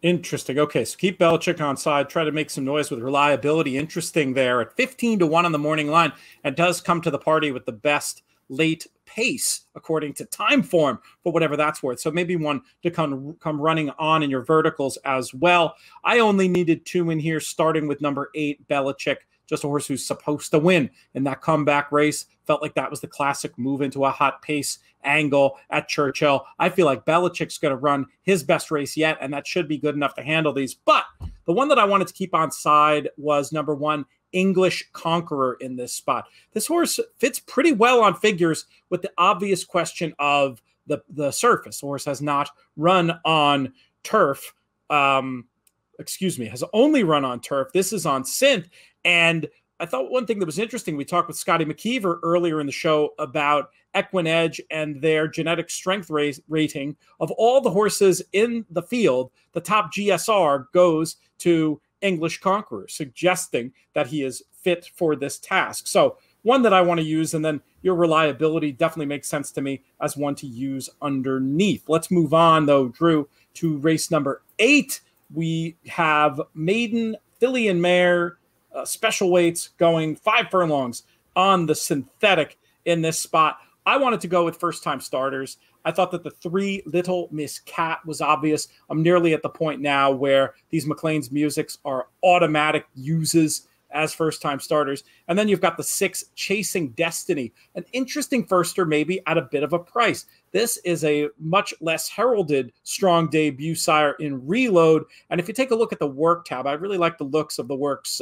Interesting. Okay, so keep Belichick on side. Try to make some noise with Reliability. Interesting there at 15-1 on the morning line, and does come to the party with the best late pace according to time form for whatever that's worth. So maybe one to come running on in your verticals as well. I only needed 2 in here, starting with number 8, Belichick. Just a horse who's supposed to win in that comeback race. Felt like that was the classic move into a hot pace angle at Churchill. I feel like Belichick's going to run his best race yet, and that should be good enough to handle these. But the one that I wanted to keep on side was number 1, English Conqueror in this spot. This horse fits pretty well on figures with the obvious question of the surface. The horse has not run on turf. Has only run on turf. This is on synth. And I thought one thing that was interesting, we talked with Scotty McKeever earlier in the show about Equine Edge and their genetic strength rating. Of all the horses in the field, the top GSR goes to English Conqueror, suggesting that he is fit for this task. So one that I want to use, and then your Reliability definitely makes sense to me as one to use underneath. Let's move on, though, Drew, to race number 8. We have Maiden, Filly and Mare, special weights going 5 furlongs on the synthetic in this spot. I wanted to go with first-time starters. I thought that the 3 Little Miss Cat was obvious. I'm nearly at the point now where these McLean's Musics are automatic uses as first-time starters. And then you've got the 6 Chasing Destiny, an interesting firster maybe at a bit of a price. This is a much less heralded strong debut sire in Reload. And if you take a look at the work tab, I really like the looks of the works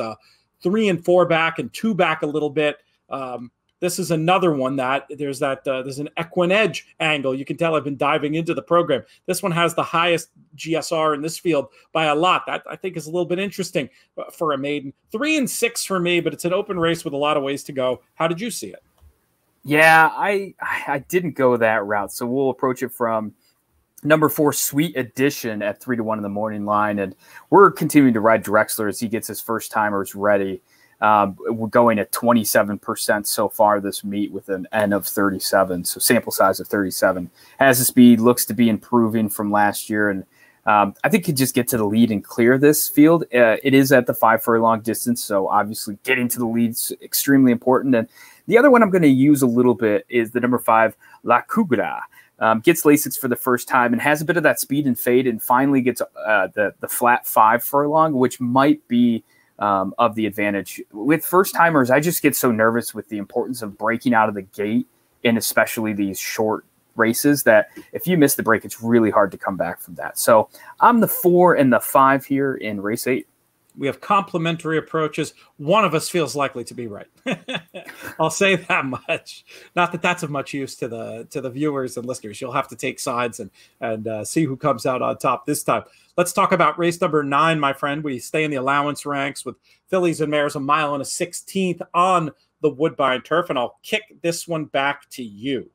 3 and 4 back and 2 back a little bit. This is another one that there's an Equine Edge angle. You can tell I've been diving into the program. This one has the highest GSR in this field by a lot. That I think is a little bit interesting for a maiden. 3 and 6 for me, but it's an open race with a lot of ways to go. How did you see it? Yeah, I didn't go that route. So we'll approach it from number 4, Sweet Edition at 3-1 in the morning line. And we're continuing to ride Drexler as he gets his first timers ready. We're going at 27% so far this meet with an N of 37, so sample size of 37. Has the speed, looks to be improving from last year, and I think could just get to the lead and clear this field. It is at the 5 furlong distance, so obviously getting to the lead is extremely important. And the other one I'm going to use a little bit is the number 5, La Cugra. Gets Lasix for the first time and has a bit of that speed and fade, and finally gets the flat 5 furlong, which might be of the advantage. With first timers, I just get so nervous with the importance of breaking out of the gate, and especially these short races, that if you miss the break, it's really hard to come back from that. So I'm the 4 and the 5 here in race 8. We have complementary approaches. One of us feels likely to be right. I'll say that much. Not that that's of much use to the viewers and listeners. You'll have to take sides and see who comes out on top this time. Let's talk about race number 9, my friend. We stay in the allowance ranks with fillies and mares, 1 mile and a 16th on the Woodbine turf, and I'll kick this one back to you.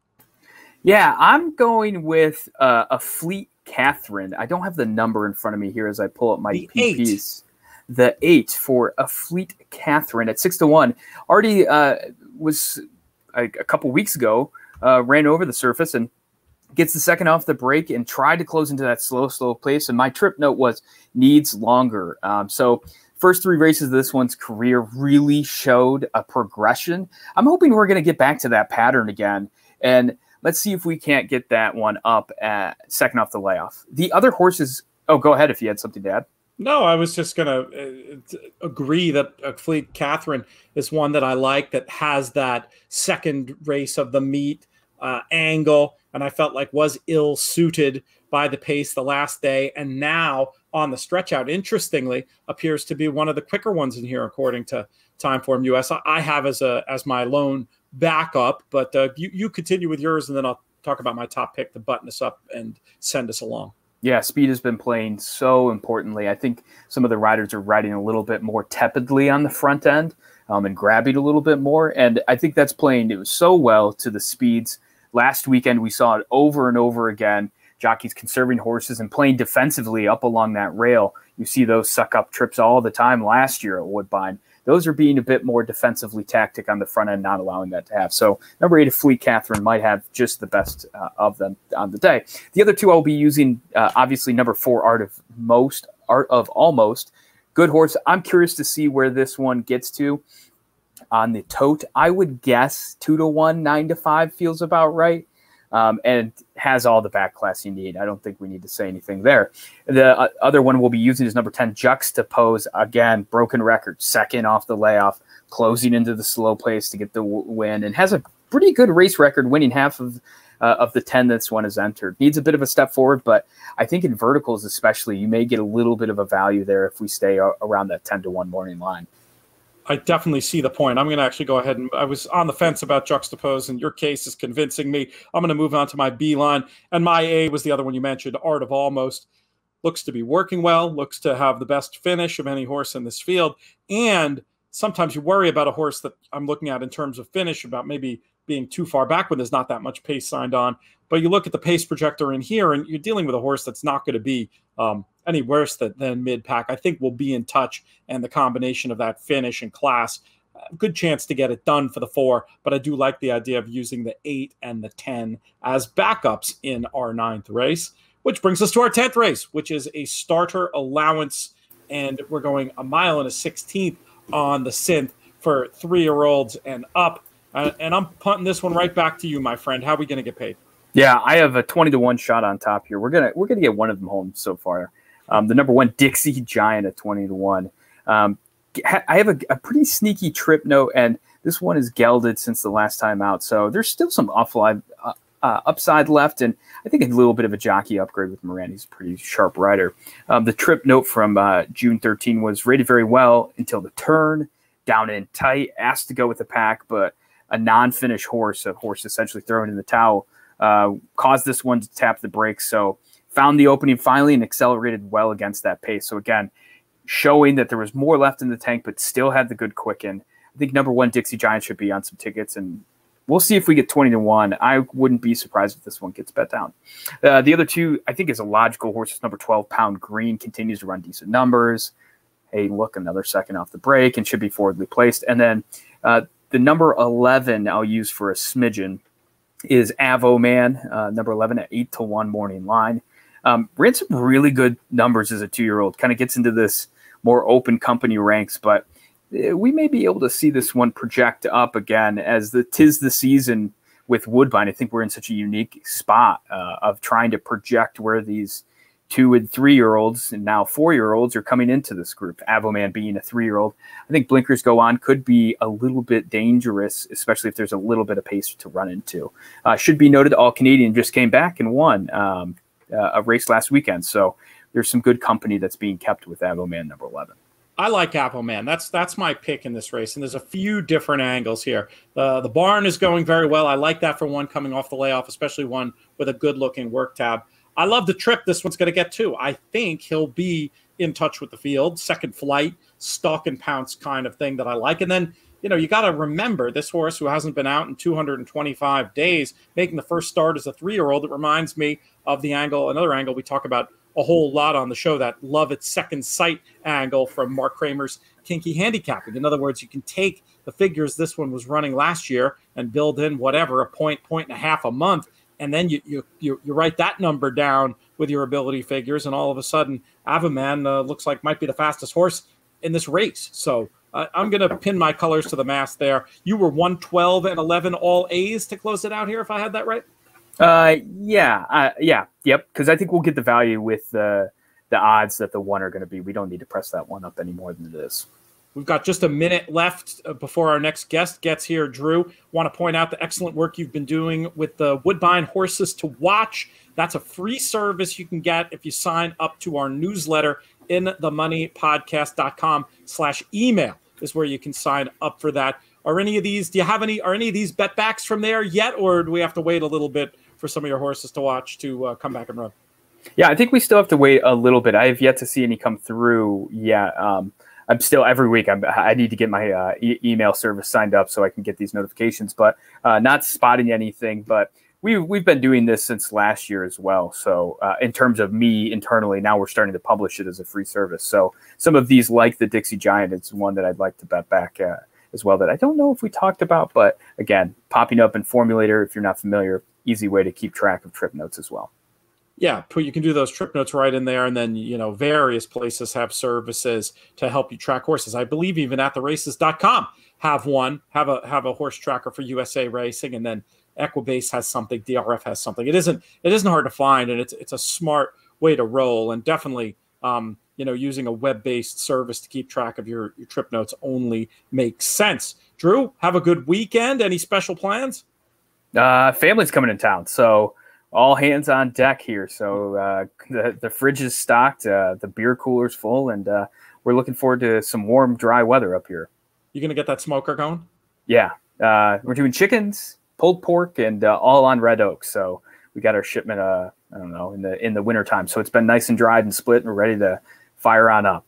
Yeah, I'm going with a Fleet Catherine. I don't have the number in front of me here as I pull up my PPs. The 8 for a Fleet Catherine at 6-1. Already was a couple weeks ago, ran over the surface and gets the second off the break and tried to close into that slow pace. And my trip note was needs longer. So first 3 races of this one's career really showed a progression. I'm hoping we're going to get back to that pattern again. And let's see if we can't get that one up at second off the layoff. The other horses, oh, go ahead if you had something to add. No, I was just going to agree that Fleet Catherine is one that I like, that has that second race of the meet angle, and I felt like was ill-suited by the pace the last day, and now on the stretch out, interestingly, appears to be one of the quicker ones in here, according to Timeform US. I have as my lone backup, but you continue with yours, and then I'll talk about my top pick to button us up and send us along. Yeah, speed has been playing so importantly. I think some of the riders are riding a little bit more tepidly on the front end and grabbing a little bit more. And I think that's playing so well to the speeds. Last weekend, we saw it over and over again. Jockeys conserving horses and playing defensively up along that rail. You see those suck up trips all the time last year at Woodbine. Those are being a bit more defensively tactic on the front end, not allowing that to have. So number 8, Fleet Catherine, might have just the best of them on the day. The other 2 I'll be using, obviously number 4, Art of Almost. Good horse. I'm curious to see where this one gets to on the tote. I would guess 2-1, 9-5 feels about right. And has all the back class you need. I don't think we need to say anything there. The other one we'll be using is number 10, Juxtapose. Again, broken record, second off the layoff, closing into the slow pace to get the win, and has a pretty good race record, winning half of the 10 this one has entered. Needs a bit of a step forward, but I think in verticals especially, you may get a little bit of a value there if we stay around that 10-1 morning line. I definitely see the point. I'm going to actually go ahead and I was on the fence about Juxtapose, and your case is convincing me. I'm going to move on to my B line, and my A was the other one you mentioned, Art of Almost. Looks to be working well, looks to have the best finish of any horse in this field. And sometimes you worry about a horse that I'm looking at in terms of finish, about maybe being too far back when there's not that much pace signed on. But you look at the pace projector in here, and you're dealing with a horse that's not going to be any worse than mid-pack. I think we'll be in touch, and the combination of that finish and class, good chance to get it done for the 4, but I do like the idea of using the 8 and the 10 as backups in our 9th race, which brings us to our 10th race, which is a starter allowance, and we're going 1 mile and a 16th on the synth for 3-year-olds and up. And I'm punting this one right back to you, my friend. How are we going to get paid? Yeah, I have a 20-1 shot on top here. We're gonna get one of them home so far. The number 1 Dixie Giant at 20-1. I have a pretty sneaky trip note, and this one is gelded since the last time out. So there's still some upside left, and I think a little bit of a jockey upgrade with Moran. He's a pretty sharp rider. The trip note from June 13 was rated very well until the turn, down in tight, asked to go with the pack, but a non-finish horse, a horse essentially thrown in the towel, caused this one to tap the brakes. So found the opening finally and accelerated well against that pace. So again, showing that there was more left in the tank, but still had the good quicken. I think number 1 Dixie Giant should be on some tickets, and we'll see if we get 20-1. I wouldn't be surprised if this one gets bet down. The other 2, I think, is a logical horse. It's number 12 Pound Green, continues to run decent numbers. Hey, look, another second off the break and should be forwardly placed. And then the number 11 I'll use for a smidgen is Avo Man, number 11 at 8-1 morning line. Ran some really good numbers as a 2-year-old, kind of gets into this more open company ranks, but we may be able to see this one project up again as tis the season with Woodbine, I think we're in such a unique spot of trying to project where these 2- and 3-year-olds and now 4-year-olds are coming into this group. Avoman being a 3-year-old, I think Blinkers Go On could be a little bit dangerous, especially if there's a little bit of pace to run into. Should be noted, All Canadian just came back and won a race last weekend, so there's some good company that's being kept with Avoman number 11. I like Avoman. That's my pick in this race, and there's a few different angles here. The barn is going very well. I like that for one coming off the layoff, especially one with a good-looking work tab. I love the trip this one's going to get to. I think he'll be in touch with the field, second flight, stalk and pounce kind of thing that I like. And then, you got to remember this horse who hasn't been out in 225 days, making the first start as a 3-year-old. It reminds me of another angle we talk about a whole lot on the show, that love at second sight angle from Mark Kramer's Kinky Handicapping. In other words, you can take the figures this one was running last year and build in whatever, a point and a half a month. And then you write that number down with your ability figures, and all of a sudden, Avoman looks like might be the fastest horse in this race. So I'm going to pin my colors to the mast there. You were 112 and 11 all A's to close it out here, if I had that right. Yep. Because I think we'll get the value with the odds that the one are going to be. We don't need to press that one up any more than it is. We've got just a minute left before our next guest gets here. Drew, want to point out the excellent work you've been doing with the Woodbine Horses to Watch. That's a free service you can get if you sign up to our newsletter in themoneypodcast.com/email is where you can sign up for that. Are any of these bet backs from there yet, or do we have to wait a little bit for some of your horses to watch to come back and run? Yeah, I think we still have to wait a little bit. I have yet to see any come through yet. I'm still every week. I need to get my email service signed up so I can get these notifications, but not spotting anything. But we've been doing this since last year as well. So in terms of me internally, now we're starting to publish it as a free service. So some of these, like the Dixie Giant, it's one that I'd like to bet back as well that I don't know if we talked about. But again, popping up in Formulator, if you're not familiar, easy way to keep track of trip notes as well. Yeah, you can do those trip notes right in there, and then various places have services to help you track horses. I believe even at theraces.com have a horse tracker for USA Racing, and then Equibase has something, DRF has something. It isn't hard to find, and it's a smart way to roll, and definitely using a web-based service to keep track of your trip notes only makes sense. Drew, have a good weekend. Any special plans? Family's coming in town, so all hands on deck here. So the fridge is stocked, the beer cooler's full, and we're looking forward to some warm, dry weather up here. You going to get that smoker going? Yeah. We're doing chickens, pulled pork, and all on red oak. So we got our shipment, in the wintertime. So it's been nice and dried and split, and we're ready to fire on up.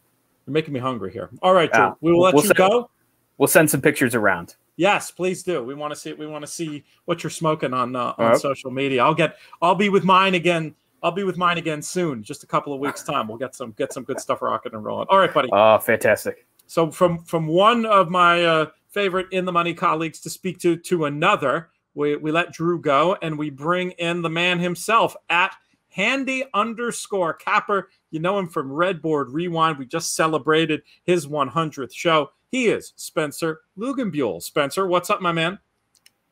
You're making me hungry here. All right, Drew. We will let you go. We'll send some pictures around. Yes, please do. We want to see. We want to see what you're smoking on social media. I'll be with mine again. I'll be with mine again soon. Just a couple of weeks time. We'll get some good stuff rocking and rolling. All right, buddy. Oh, fantastic. So from one of my favorite In the Money colleagues to speak to another, we let Drew go, and we bring in the man himself at Handy_Capper. You know him from Redboard Rewind. We just celebrated his 100th show. He is Spencer Luganbuehl. Spencer, what's up, my man?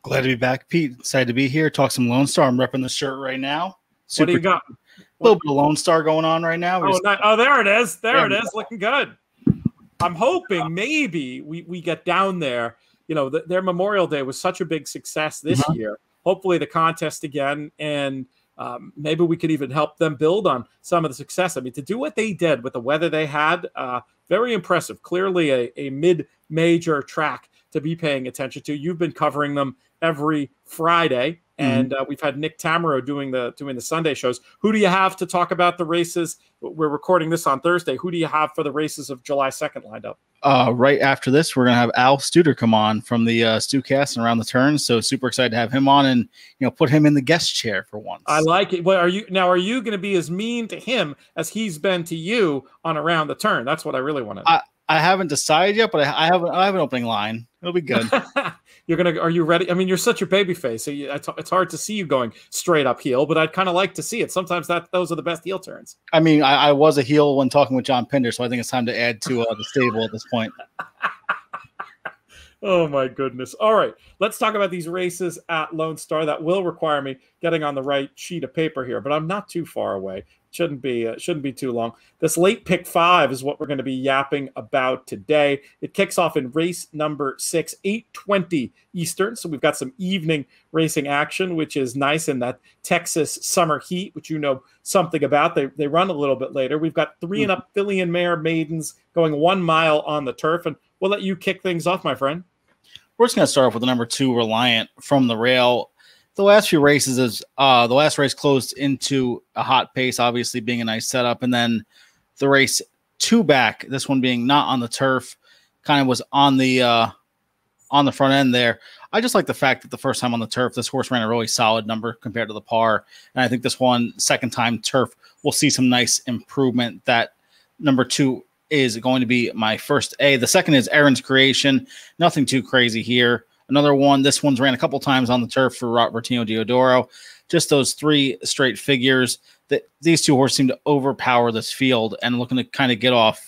Glad to be back, Pete. Excited to be here. Talk some Lone Star. I'm repping the shirt right now. What do you got? A little bit of Lone Star going on right now. There it is. There it is. Looking good. I'm hoping maybe we get down there. Their Memorial Day was such a big success this year. Hopefully the contest again, and maybe we could even help them build on some of the success. I mean, to do what they did with the weather they had, very impressive. Clearly a mid-major track to be paying attention to. You've been covering them every Friday, and we've had Nick Tamaro doing the Sunday shows. Who do you have to talk about the races? We're recording this on Thursday. Who do you have for the races of July 2nd lined up? Right after this, we're going to have Al Studer come on from the Stewcast and Around the Turn. So super excited to have him on and, put him in the guest chair for once. I like it. Well, are you going to be as mean to him as he's been to you on Around the Turn? That's what I really want to know. I haven't decided yet, but I have an opening line. It'll be good. Are you ready? I mean, you're such a baby face. So it's hard to see you going straight up heel, but I'd kind of like to see it. Sometimes those are the best heel turns. I mean, I was a heel when talking with John Pinder, so I think it's time to add to the stable at this point. Oh my goodness. All right, let's talk about these races at Lone Star. That will require me getting on the right sheet of paper here, but I'm not too far away. Shouldn't be too long. This late pick 5 is what we're going to be yapping about today. It kicks off in race number 6, 8:20 Eastern. So we've got some evening racing action, which is nice in that Texas summer heat, which you know something about. They run a little bit later. We've got 3 and up filly and mare maidens going 1 mile on the turf, and we'll let you kick things off, my friend. We're just going to start off with the number 2, Reliant from the rail. The last few races is the last race closed into a hot pace, obviously being a nice setup. And then the race 2 back, this one being not on the turf, kind of was on the front end there. I just like the fact that the first time on the turf, this horse ran a really solid number compared to the par. And I think this one, second time turf, we'll see some nice improvement. That number 2 is going to be my first A. The second is Aaron's Creation. Nothing too crazy here. Another one, this one's ran a couple times on the turf for Robertino Diodoro. Just those 3 straight figures. That these 2 horses seem to overpower this field and looking to kind of get off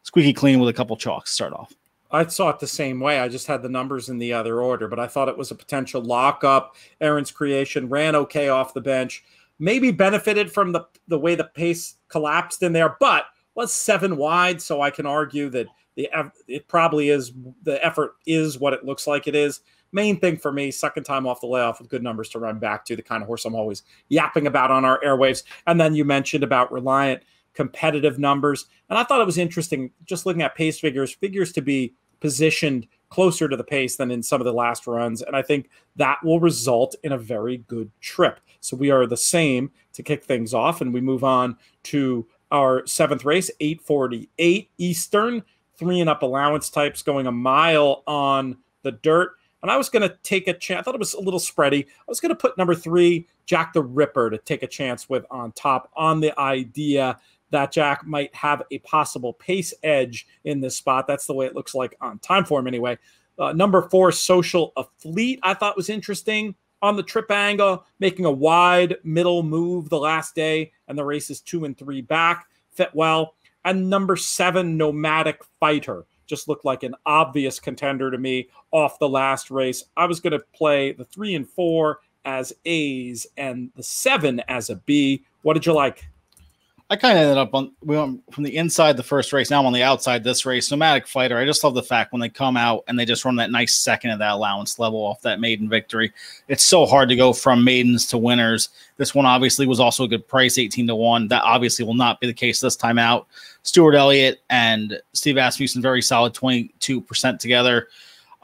squeaky clean with a couple chalks to start off. I saw it the same way. I just had the numbers in the other order, but I thought it was a potential lockup. Aaron's Creation ran okay off the bench. Maybe benefited from the way the pace collapsed in there, but was 7 wide, so I can argue that it probably is, the effort is what it looks like it is. Main thing for me, second time off the layoff with good numbers to run back to, the kind of horse I'm always yapping about on our airwaves. And then you mentioned about Reliant competitive numbers. And I thought it was interesting, just looking at pace figures to be positioned closer to the pace than in some of the last runs. And I think that will result in a very good trip. So we are the same to kick things off. And we move on to our 7th race, 8:48 Eastern. 3 and up allowance types going 1 mile on the dirt. And I was going to take a chance. I thought it was a little spready. I was going to put number 3, Jack the Ripper, to take a chance with on top, on the idea that Jack might have a possible pace edge in this spot. That's the way it looks like on time form anyway. Number 4, Social Afleet, I thought was interesting on the trip angle, making a wide middle move the last day, and the races 2 and 3 back fit well. And number 7, Nomadic Fighter, just looked like an obvious contender to me off the last race. I was going to play the 3 and 4 as A's and the 7 as a B. What did you like? I kind of ended up we went from the inside the first race. Now I'm on the outside this race. Nomadic Fighter, I just love the fact when they come out and they just run that nice second of that allowance level off that maiden victory. It's so hard to go from maidens to winners. This one obviously was also a good price, 18-1. That obviously will not be the case this time out. Stuart Elliott and Steve Asmussen, very solid 22% together.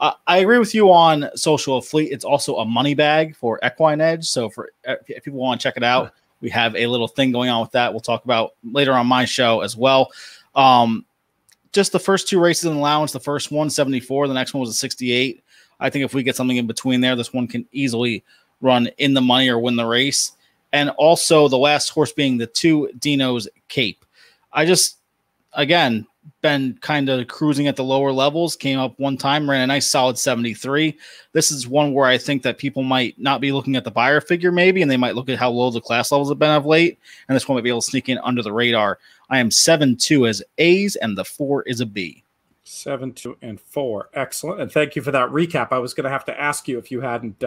I agree with you on Social Fleet. It's also a money bag for Equine Edge. So if people want to check it out, we have a little thing going on with that. We'll talk about later on my show as well. Just the first 2 races in allowance, the first one, 74. The next one was a 68. I think if we get something in between there, this one can easily run in the money or win the race. And also the last horse being the 2, Dino's Cape. I just, again, been kind of cruising at the lower levels, came up one time, ran a nice solid 73. This is one where I think that people might not be looking at the buyer figure maybe, and they might look at how low the class levels have been of late, and this one might be able to sneak in under the radar. I am 7-2 as A's, and the 4 is a B. 7, 2, and 4. Excellent. And thank you for that recap. I was going to have to ask you if you hadn't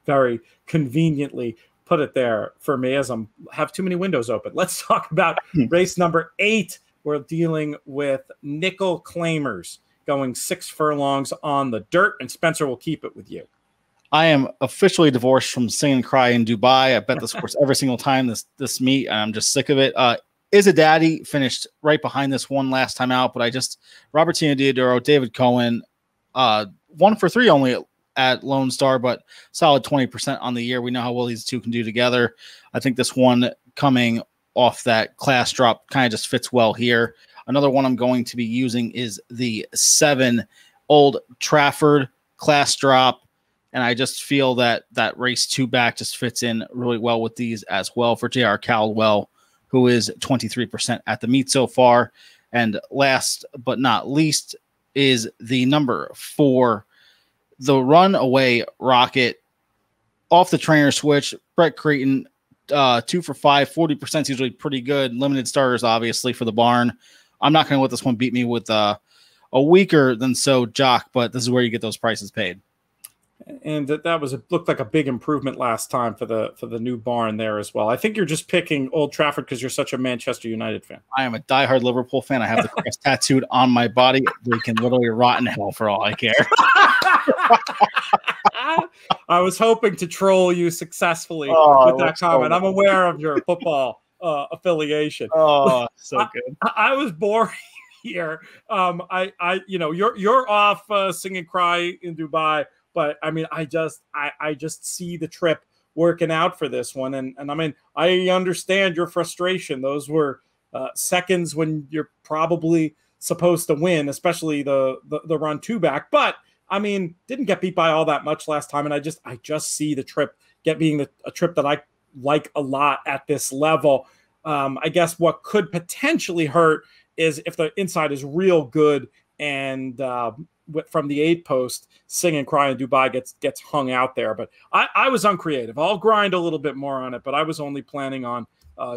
very conveniently put it there for me, as I have too many windows open. Let's talk about race number 8. We're dealing with nickel claimers going 6 furlongs on the dirt, and Spencer will keep it with you. I am officially divorced from Sing and Cry in Dubai. I bet this horse every single time this meet, and I'm just sick of it. Is a Daddy finished right behind this one last time out, but Robertino Diodoro, David Cohen, 1 for 3 only at Lone Star, but solid 20% on the year. We know how well these 2 can do together. I think this one coming off that class drop kind of just fits well here. Another one I'm going to be using is the 7 Old Trafford class drop. And I just feel that race 2 back just fits in really well with these as well for J.R. Caldwell, who is 23% at the meet so far. And last but not least is the number 4, the Runaway Rocket, off the trainer switch. Brett Creighton, 2 for 5, 40% is usually pretty good. Limited starters, obviously, for the barn. I'm not going to let this one beat me with a a weaker than so jock, but this is where you get those prices paid. And that was looked like a big improvement last time for the new barn there as well. I think you're just picking Old Trafford because you're such a Manchester United fan. I am a diehard Liverpool fan. I have the crest tattooed on my body. We can literally rot in hell for all I care. I was hoping to troll you successly with that comment. I'm aware of your football affiliation. Oh, so good. I was boring here. You're off Sing and Cry in Dubai. But I mean, I just see the trip working out for this one, and I mean, I understand your frustration. Those were seconds when you're probably supposed to win, especially the run two back. But I mean, didn't get beat by all that much last time, and I just see the trip being a trip that I like a lot at this level. I guess what could potentially hurt is if the inside is real good and from the 8 post, Sing and Cry in Dubai gets hung out there. But I was uncreative. I'll grind a little bit more on it, but I was only planning on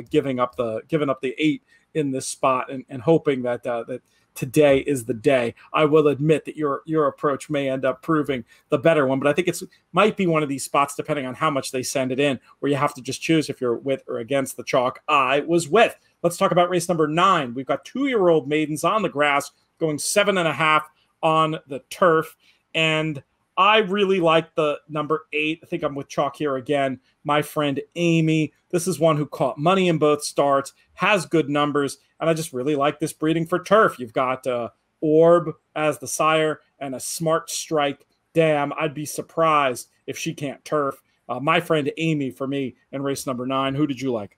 giving up the 8 in this spot and hoping that that today is the day. I will admit that your approach may end up proving the better one, but I think might be one of these spots, depending on how much they send it in, where you have to just choose if you're with or against the chalk. I was with. Let's talk about race number 9. We've got 2-year-old maidens on the grass going 7.5 on the turf, and I really like the number 8. I think I'm with chalk here again. My friend Amy. This is one who caught money in both starts, has good numbers, and I just really like this breeding for turf. You've got Orb as the sire and a Smart Strike. Damn, I'd be surprised if she can't turf. My friend Amy for me in race number 9. Who did you like?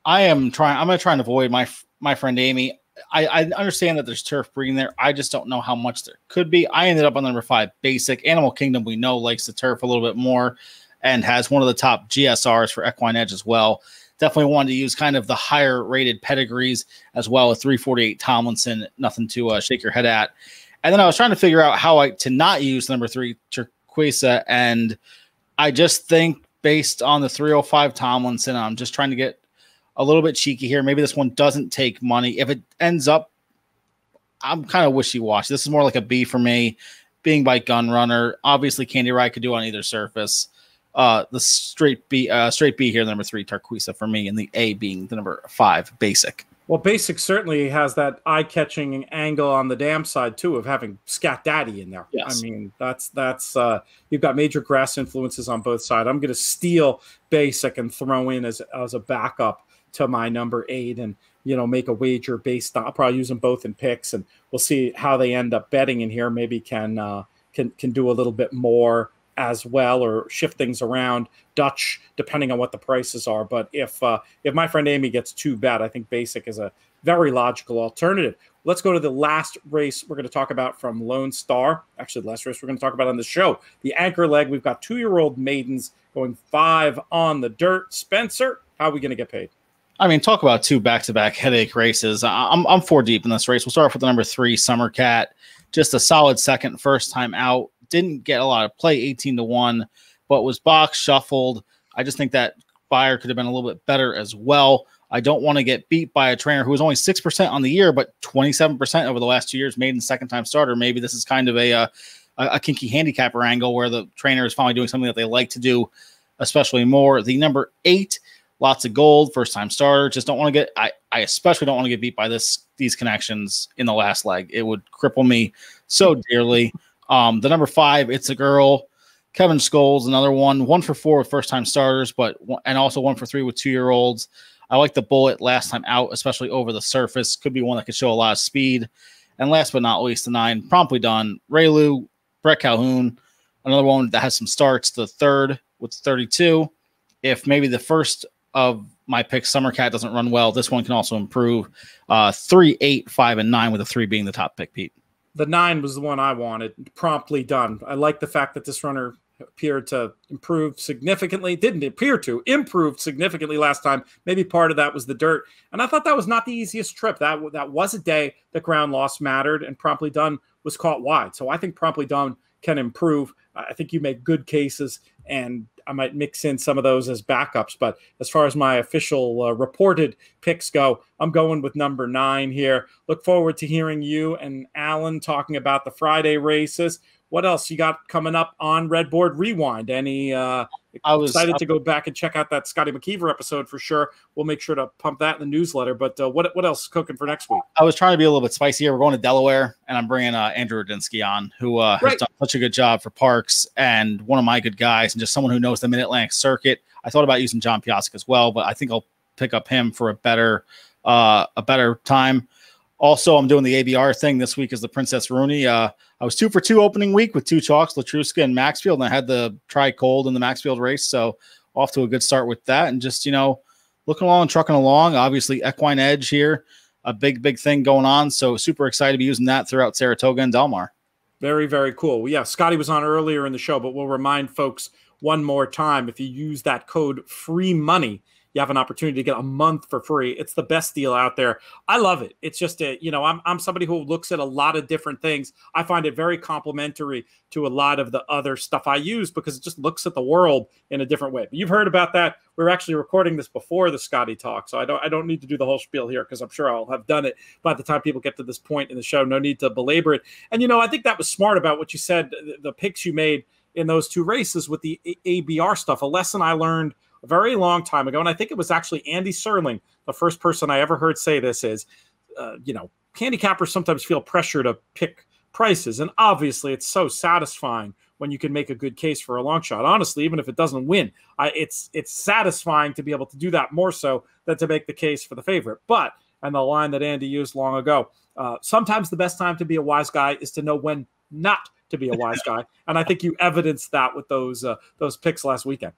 I'm going to try and avoid my friend Amy. I understand that there's turf breeding there. I just don't know how much there could be. I ended up on number 5, Basic. Animal Kingdom, we know, likes the turf a little bit more and has one of the top GSRs for Equine Edge as well. Definitely wanted to use kind of the higher rated pedigrees as well as 348 Tomlinson. Nothing to shake your head at. And then I was trying to figure out how to not use number 3, Turquesa. And I just think based on the 305 Tomlinson, I'm just trying to get a little bit cheeky here. Maybe this one doesn't take money. If it ends up, I'm kind of wishy-washy. This is more like a B for me, being by Gun Runner. Obviously, Candy Ride could do on either surface. The straight B here, number 3, Turquesa for me, and the A being the number 5, Basic. Well, Basic certainly has that eye-catching angle on the dam side too, of having Scat Daddy in there. Yes. I mean, that's you've got major grass influences on both sides. I'm going to steal Basic and throw in as a backup to my number 8 and, make a wager based on, I'll probably use them both in picks, and we'll see how they end up betting in here. Maybe can do a little bit more as well, or shift things around Dutch, depending on what the prices are. But if my friend Amy gets 2 bet, I think Basic is a very logical alternative. Let's go to the last race we're going to talk about from Lone Star. Actually, the last race we're going to talk about on the show, the anchor leg. We've got 2-year-old maidens going 5 on the dirt. Spencer, how are we going to get paid? I mean, talk about 2 back-to-back headache races. I'm 4 deep in this race. We'll start off with the number 3, Summer Cat. Just a solid second, first time out. Didn't get a lot of play, 18-1, but was box shuffled. I just think that buyer could have been a little bit better as well. I don't want to get beat by a trainer who was only 6% on the year, but 27% over the last 2 years, maiden second-time starter. Maybe this is kind of a kinky handicapper angle where the trainer is finally doing something that they like to do, especially more. The number 8, Lots of Gold, first-time starter. Just don't want to get – I especially don't want to get beat by these connections in the last leg. It would cripple me so dearly. The number 5, It's a Girl. Kevin Scholes, another one. 1 for 4 with first-time starters, and also 1 for 3 with 2-year-olds. I like the Bullet last time out, especially over the surface. Could be one that could show a lot of speed. And last but not least, the 9, Promptly Done. Raylu, Brett Calhoun, another one that has some starts. The 3rd with 32. If maybe the first of my picks, Summer Cat, doesn't run well, this one can also improve. 3, 8, 5, and 9, with a 3 being the top pick, Pete. The 9 was the one I wanted. Promptly Done. I like the fact that this runner appeared to improve significantly. Didn't appear to improve significantly last time. Maybe part of that was the dirt. And I thought that was not the easiest trip. That was a day that ground loss mattered, and Promptly Done was caught wide. So I think Promptly Done can improve. I think you make good cases, and might mix in some of those as backups. But as far as my official reported picks go, I'm going with number 9 here. Look forward to hearing you and Alan talking about the Friday races. What else you got coming up on Redboard Rewind? Any excited to go back and check out that Scotty McKeever episode for sure. We'll make sure to pump that in the newsletter. But what else is cooking for next week? I was trying to be a little bit spicier. We're going to Delaware, and I'm bringing Andrew Radinsky on, who has done such a good job for Parks and one of my good guys, and just someone who knows the Mid-Atlantic circuit. I thought about using John Piasek as well, but I think I'll pick up him for a better time. Also, I'm doing the ABR thing this week as the Princess Rooney. I was 2 for 2 opening week with 2 chalks, Latruska and Maxfield, and I had the tri-cold in the Maxfield race, so off to a good start with that. And just, looking along, trucking along. Obviously, Equine Edge here, a big thing going on, so super excited to be using that throughout Saratoga and Del Mar. Very, very cool. Well, yeah, Scotty was on earlier in the show, but we'll remind folks one more time, if you use that code FREEMONEY, you have an opportunity to get a month for free. It's the best deal out there. I love it. It's just I'm somebody who looks at a lot of different things. I find it very complimentary to a lot of the other stuff I use because it just looks at the world in a different way. But you've heard about that. We're actually recording this before the Scotty talk, so I don't need to do the whole spiel here because I'm sure I'll have done it by the time people get to this point in the show. No need to belabor it. And I think that was smart about what you said, the picks you made in those 2 races with the ABR stuff. A lesson I learned a very long time ago, and I think it was actually Andy Serling, the first person I ever heard say this is, handicappers sometimes feel pressure to pick prices, and obviously it's so satisfying when you can make a good case for a long shot. Honestly, even if it doesn't win, it's satisfying to be able to do that more so than to make the case for the favorite. But, and the line that Andy used long ago, sometimes the best time to be a wise guy is to know when not to be a wise guy, and I think you evidenced that with those picks last weekend.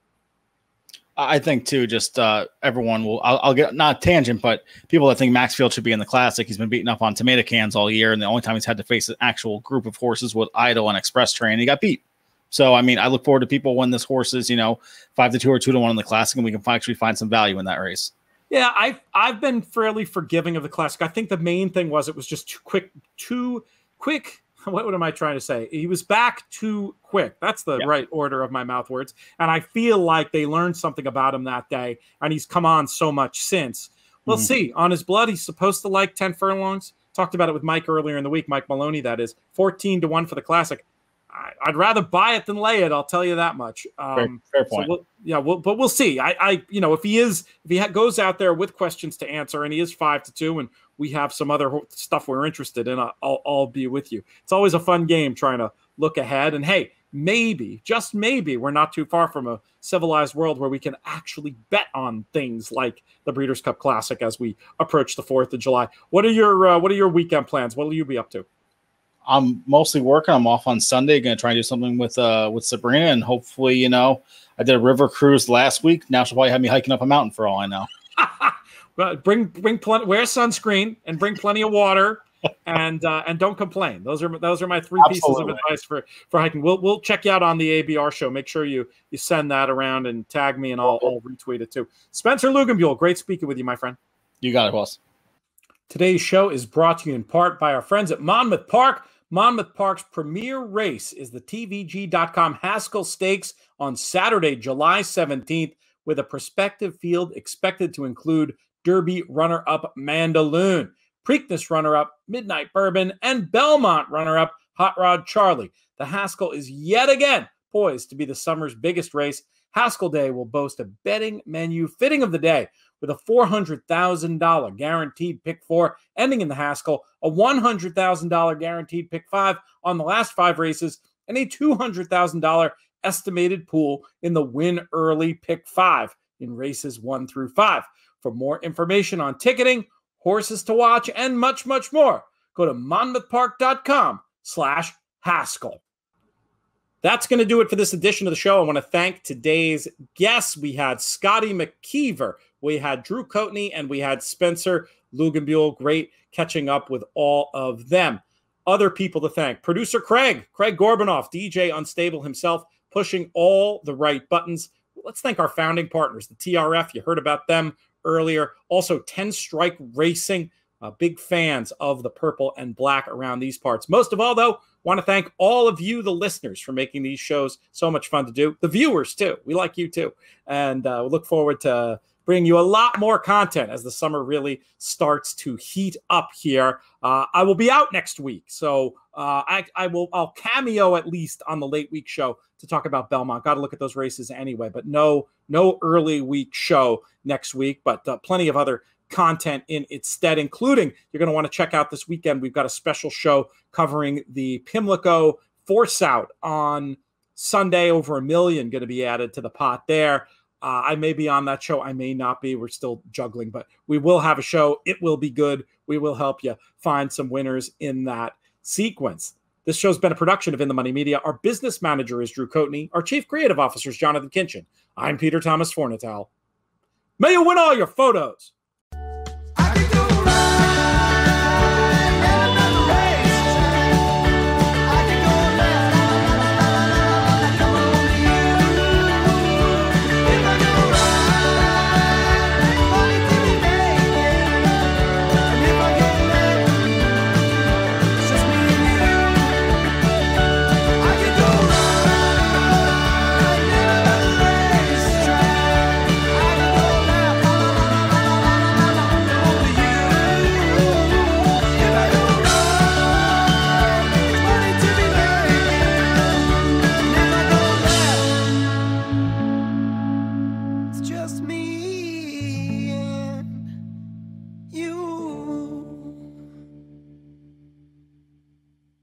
I think too, just everyone will, I'll get not a tangent, but people that think Maxfield should be in the Classic, he's been beaten up on tomato cans all year. And the only time he's had to face an actual group of horses with Idle and Express Train, he got beat. So, I mean, I look forward to people when this horse is, 5-2 or 2-1 in the Classic, and we can actually find some value in that race. Yeah, I've been fairly forgiving of the Classic. I think the main thing was it was just too quick. What am I trying to say? He was back too quick. That's the right order of my mouth words. And I feel like they learned something about him that day, and he's come on so much since. We'll see. On his blood, he's supposed to like 10 furlongs. Talked about it with Mike earlier in the week, Mike Maloney, that is. 14-1 for the Classic. I'd rather buy it than lay it. I'll tell you that much. Fair point. So but we'll see. If he goes out there with questions to answer, and he is 5-2, and we have some other stuff we're interested in, I'll be with you. It's always a fun game trying to look ahead. And hey, maybe, just maybe, we're not too far from a civilized world where we can actually bet on things like the Breeders' Cup Classic as we approach the 4th of July. What are your weekend plans? What will you be up to? I'm mostly working. I'm off on Sunday. Going to try and do something with Sabrina, and hopefully, I did a river cruise last week. Now she'll probably have me hiking up a mountain for all I know. Well, bring plenty. Wear sunscreen and bring plenty of water, and don't complain. Those are my 3 pieces of advice for hiking. We'll check you out on the ABR show. Make sure you send that around and tag me, and I'll retweet it too. Spencer Luganbuehl, great speaking with you, my friend. You got it, boss. Today's show is brought to you in part by our friends at Monmouth Park. Monmouth Park's premier race is the TVG.com Haskell Stakes on Saturday, July 17th, with a prospective field expected to include Derby runner-up Mandaloon, Preakness runner-up Midnight Bourbon, and Belmont runner-up Hot Rod Charlie. The Haskell is yet again poised to be the summer's biggest race. Haskell Day will boast a betting menu fitting of the day with a $400,000 guaranteed pick 4 ending in the Haskell, a $100,000 guaranteed pick 5 on the last 5 races, and a $200,000 estimated pool in the win early pick 5 in races 1 through 5. For more information on ticketing, horses to watch, and much, much more, go to monmouthpark.com/Haskell. That's going to do it for this edition of the show. I want to thank today's guests. We had Scotty McKeever, we had Drew Coatney, and we had Spencer Luganbuehl. Great catching up with all of them. Other people to thank: producer Craig Gorbanoff, DJ Unstable himself, pushing all the right buttons. Let's thank our founding partners, the TRF. You heard about them earlier. Also, 10 Strike Racing, Big fans of the purple and black around these parts. Most of all, though, want to thank all of you, the listeners, for making these shows so much fun to do. The viewers, too. We like you, too. And we look forward to bringing you a lot more content as the summer really starts to heat up here. I will be out next week, so I'll cameo at least on the late week show to talk about Belmont. Got to look at those races anyway, but no early week show next week, but plenty of other content in its stead, including you're going to want to check out this weekend. We've got a special show covering the Pimlico Force Out on Sunday. Over $1 million going to be added to the pot there. I may be on that show. I may not be. We're still juggling, but we will have a show. It will be good. We will help you find some winners in that sequence. This show's been a production of In the Money Media. Our business manager is Drew Coatney. Our chief creative officer is Jonathan Kinchin. I'm Peter Thomas Fornatale. May you win all your photos. Just me.